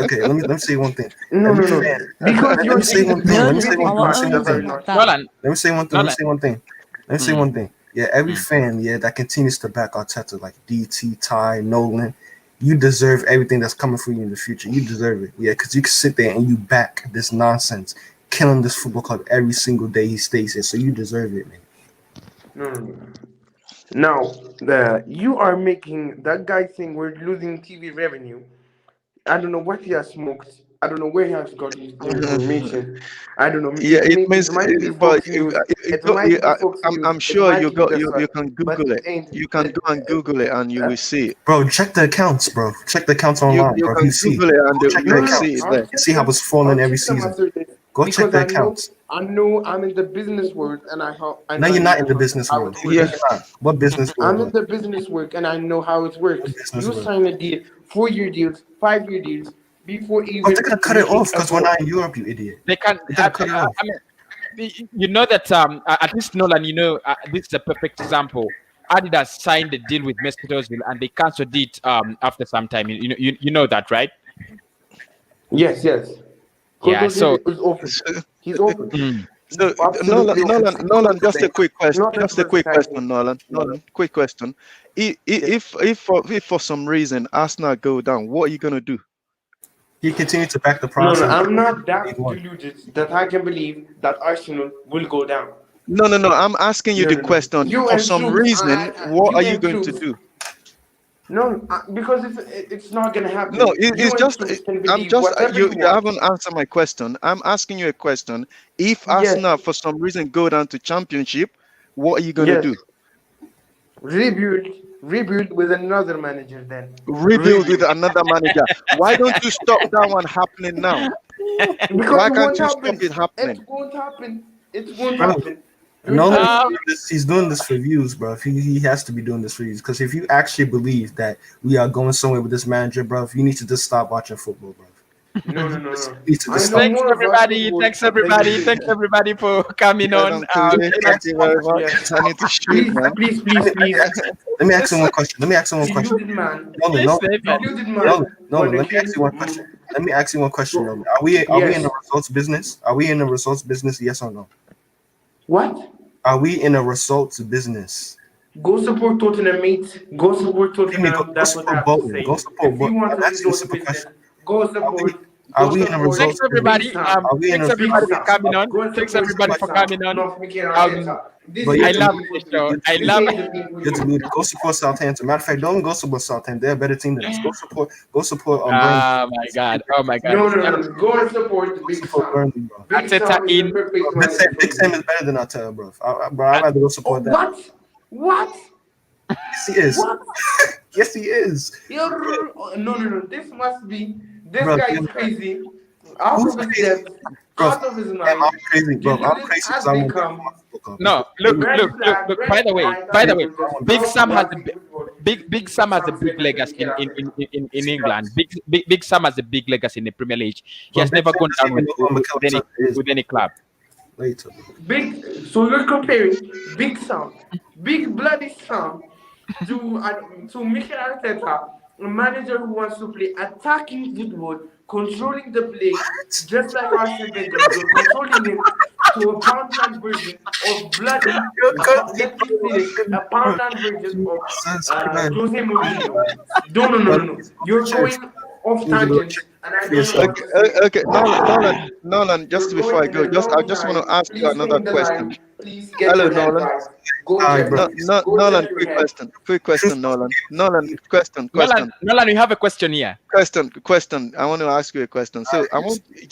okay. Let me say one thing. No, Every no, no. fan. Because Let you're me say one thing. No, Let me no, say one. our Let me say one owners are thing. not that. Nolan, Let me say one thing. Let me say one thing. Let me say one thing. Yeah, every fan, that continues to back Arteta, like DT, Ty, Nolan, you deserve everything that's coming for you in the future. You deserve it. Yeah, because you can sit there and you back this nonsense, killing this football club every single day he stays here. So you deserve it, man. No, no, no. Now, you are making that guy saying we're losing TV revenue. I don't know what he has smoked. I don't know where he has got his information. I don't know. Yeah, it It means, might be but Fox News. it It go, might be Fox I'm News. It sure might be this you one. can But Google it it. ain't. You can go and Google it, and you will see it. Bro, check the accounts, bro. Check the accounts online, You bro. can You see. Google it, and Go check you the No, will no, no. see accounts. it I'll there. You check see how them. it's falling I'll every check them season. after this Go check because the accounts. I know I'm in the business world and No, I you're not in the know business how world. it No, works. Yeah. you're not. What business I'm world? in the business work and I know how it What works. business You world? sign a deal, 4-year deals, 5-year deals, before Bro, they're even gonna cut it reaching off a because we're goal. not in Europe, you idiot. They can. They're gonna cut it off. I mean, you know that at least Nolan, this is a perfect example. Adidas signed a deal with Mesut Ozil and they cancelled it after some time. You know that, right? Yes, yes. Yeah. So Koto is open. He's open. mm, He's So absolutely open. Nolan, just a quick question. Not Just a quick advertising. question, Nolan, quick question. Yes. If for some reason Arsenal go down, what are you gonna do? He continued to back the No, no, process. I'm not League that One. deluded that I can believe that Arsenal will go down. No, no, no. I'm asking you No, the no, no. question. You For and some Troops, reason, what you are you and going to Troops. do? No, because it's not gonna No, happen. it's You and just Troops can I'm believe just whatever you you you want. haven't answered my question. I'm asking you a question. If Yes, Arsenal for some reason go down to Championship, what are you gonna yes. do? Rebuild with another manager then. Rebuild with Rebuild. another manager. Why don't you stop that one happening now? Because Why it can't won't you stop happen. it happening? It won't happen. It won't Bro, happen. You're Nolan's telling uh, me doing this. He's doing this for views, bro. He has to be doing this for views. Because if you actually believe that we are going somewhere with this manager, bro, you need to just stop watching football, bro. no, no, no, no. You need to I just know stop. thanks more about everybody. football Thanks than you everybody. do. Thanks everybody for coming Yeah, on. don't Tuli. Let me Thank ask you you one very question. Yeah. much. I need to shoot, Please, man. please, please, please. Let me ask you one question. Let me ask you one question. Deluded man. Nolan, Yes, Nolan, everybody. Deluded Nolan, man. Nolan. Wanna Let me ask you one kill. question. Let me ask you one question, Nolan. Are we in Yes. the results business? Are we in the results business? Yes or no? What? Are we in a results business? Go support Tottenham, mate. Go support Jimmy, go, Tottenham. go That's what I support have to Bolton. say. Go support If you Bolton. want I'm a asking you a result simple business, question. go Are we support. are Go we in a support Thanks results business? Big everybody. Sam. Are we in Thanks a Big everybody are we for Sam. coming on. Go and Thanks support everybody Big for Sam. coming on. Not Mikel Um, Arteta. This but you're I ain't the love team deluded. for this you. show. You're I This love. deluded. ain't the team for You're you. deluded. Go support Southampton. Matter of fact, don't go support Southampton. They're a better team than us. Go support Burnley. Oh my god. Oh my god. No, no, no, no. Go and support Go Big support Sam. Burnley, bro. Big Arteta Sam is the in. perfect Big Sam, manager for Big Sam you. is better than Arteta, bro. Bro, I'd rather go Oh, support that. what? What? Yes, he is. What? Yes, he is. You're, no, no, no. This Bro, guy you're is not. crazy. Out Who's of his crazy? depth, Bro, out of his I'm mind. crazy, bro. I'm Deluded crazy because as I they won't get come. my football, bro. No, look, Red flag, look. red flag, By the and way, people just Big out Sam has a watching football. Big Thinking Big Sam has a Sam is big better than legacy Mikel Arteta. in Yes, he England. does. Big Sam has a big legacy in the Premier League. He Bro, has Big never Sam gone doesn't down even know who Mikel Arteta is, with bro. any club. Later, bro. So you're comparing Big Sam, Big Bloody Sam, to Mikel Arteta, a manager who wants to play attacking football, controlling the play, just like Arsene Wenger. You're controlling it to a Poundland version of bloody. You're cutting, Let me finish. A bro. Poundland version of Jesus Christ. Jose Mourinho. No, no, no, no, no. You're Cheers. going off Here's a little tangent, cheer and I for don't know yourself. what Okay, to say. okay, Nolan. Just You're before I going in go, the I wrong just want to time. ask you Please stay another in the question. line. Please get Hello, your head Nolan. right. Go All right, check. bro. Go Nolan, check your head. quick question, Nolan. Nolan, question. Nolan, we have a question here. Question. I want to ask you a question. So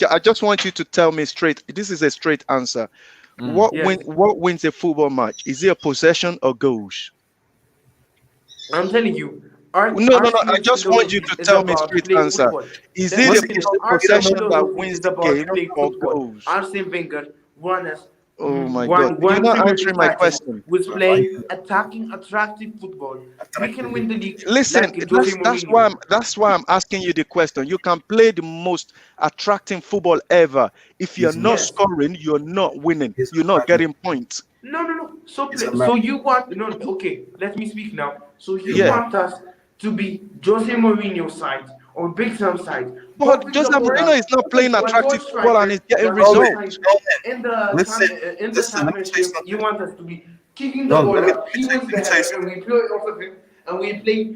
I just want you to tell me straight. This is a straight answer. Mm. Yes. What wins a football match? Is it a possession or goals? I'm telling you, No. I Arsenal just want you to is tell me about straight playing answer. football. Is Let it me What's a the finish. Arsenal possession Arsenal that philosophy wins is the about game playing or football. goals? Arsene Wenger won us Oh my God! You're one not Premier answering League my title question. was bro? Are playing you attacking, attractive football. We can attracted? win the league Listen, like Jose that's Mourinho. why I'm asking you the question. You can play the most attracting football ever. If you're He's a not man. Yes. scoring, you're not winning. He's You're a not madman. getting points. No, no, no. He's a So madman. you want no? Okay, let me speak now. So He's a you Yeah. madman. want us to be Jose Mourinho side or Big Sam side, But popping Jose the ball Mourinho out is not playing to a tall attractive football and striker is getting that Nolan, sometimes results. Listen, in the listen. Let me tell you championship you something. want us to be kicking the Nolan, ball let me out. He let wins me the tell you header and something. we play it off of him and we play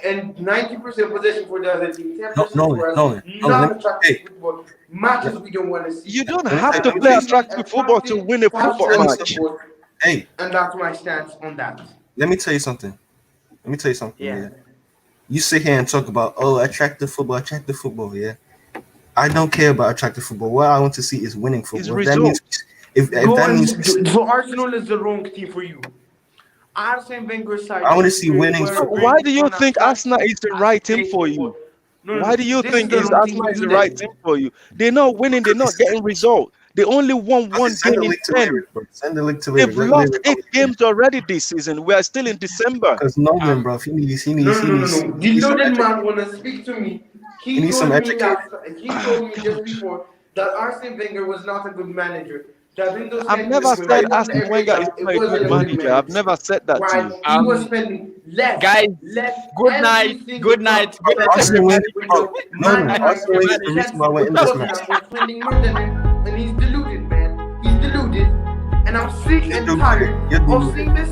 and 90% possession for the other team, No, 10% Nolan, for us. Nolan, Nolan. Non-attractive Hey, football matches we don't want to see. You don't let me have tell to you. play Really attractive football to attractive, win a football fast-flowing Listen, match. football, hey, and that's my stance on that. let me tell you something. Yeah. Yeah. You sit here and talk about attractive football. Yeah. I don't care about attractive football. What I want to see is winning It's football. If that means results. if Go that and means so Arsenal is the wrong team for you. Arsene Wenger's side. I want to see winning So football. why do you on a think flat Arsenal is the and right team play for you? football. No, Why do you this is think the is wrong team Arsenal to is do the right that. team for you? They're not winning. They're not getting results. They only won one Send game the in link to 10. lyric, bro. Send the link to They've lyric. lost Lyric 8 games already this season. We are still in December. because Norman, bro. He needs No. some The loaded man wanna speak to me. he He needs some told me education. he told me just before that Arsene Wenger was not a good manager. That in those I've 10 never years when said they won the Arsene FA Wenger is Cup, it not a good wasn't a good manager. I've manager. never said that to you. Right? He was spending Guys, less good night, every single good night, time. good night, Arsenal wins, everybody. With bro. the No, Man Arsenal United, wins is the reason why Chelsea, we're in with this match. Tottenham were spending more than him, and he's deluded, man. He's deluded, and I'm sick You're and deluded. tired You're of deluded. seeing this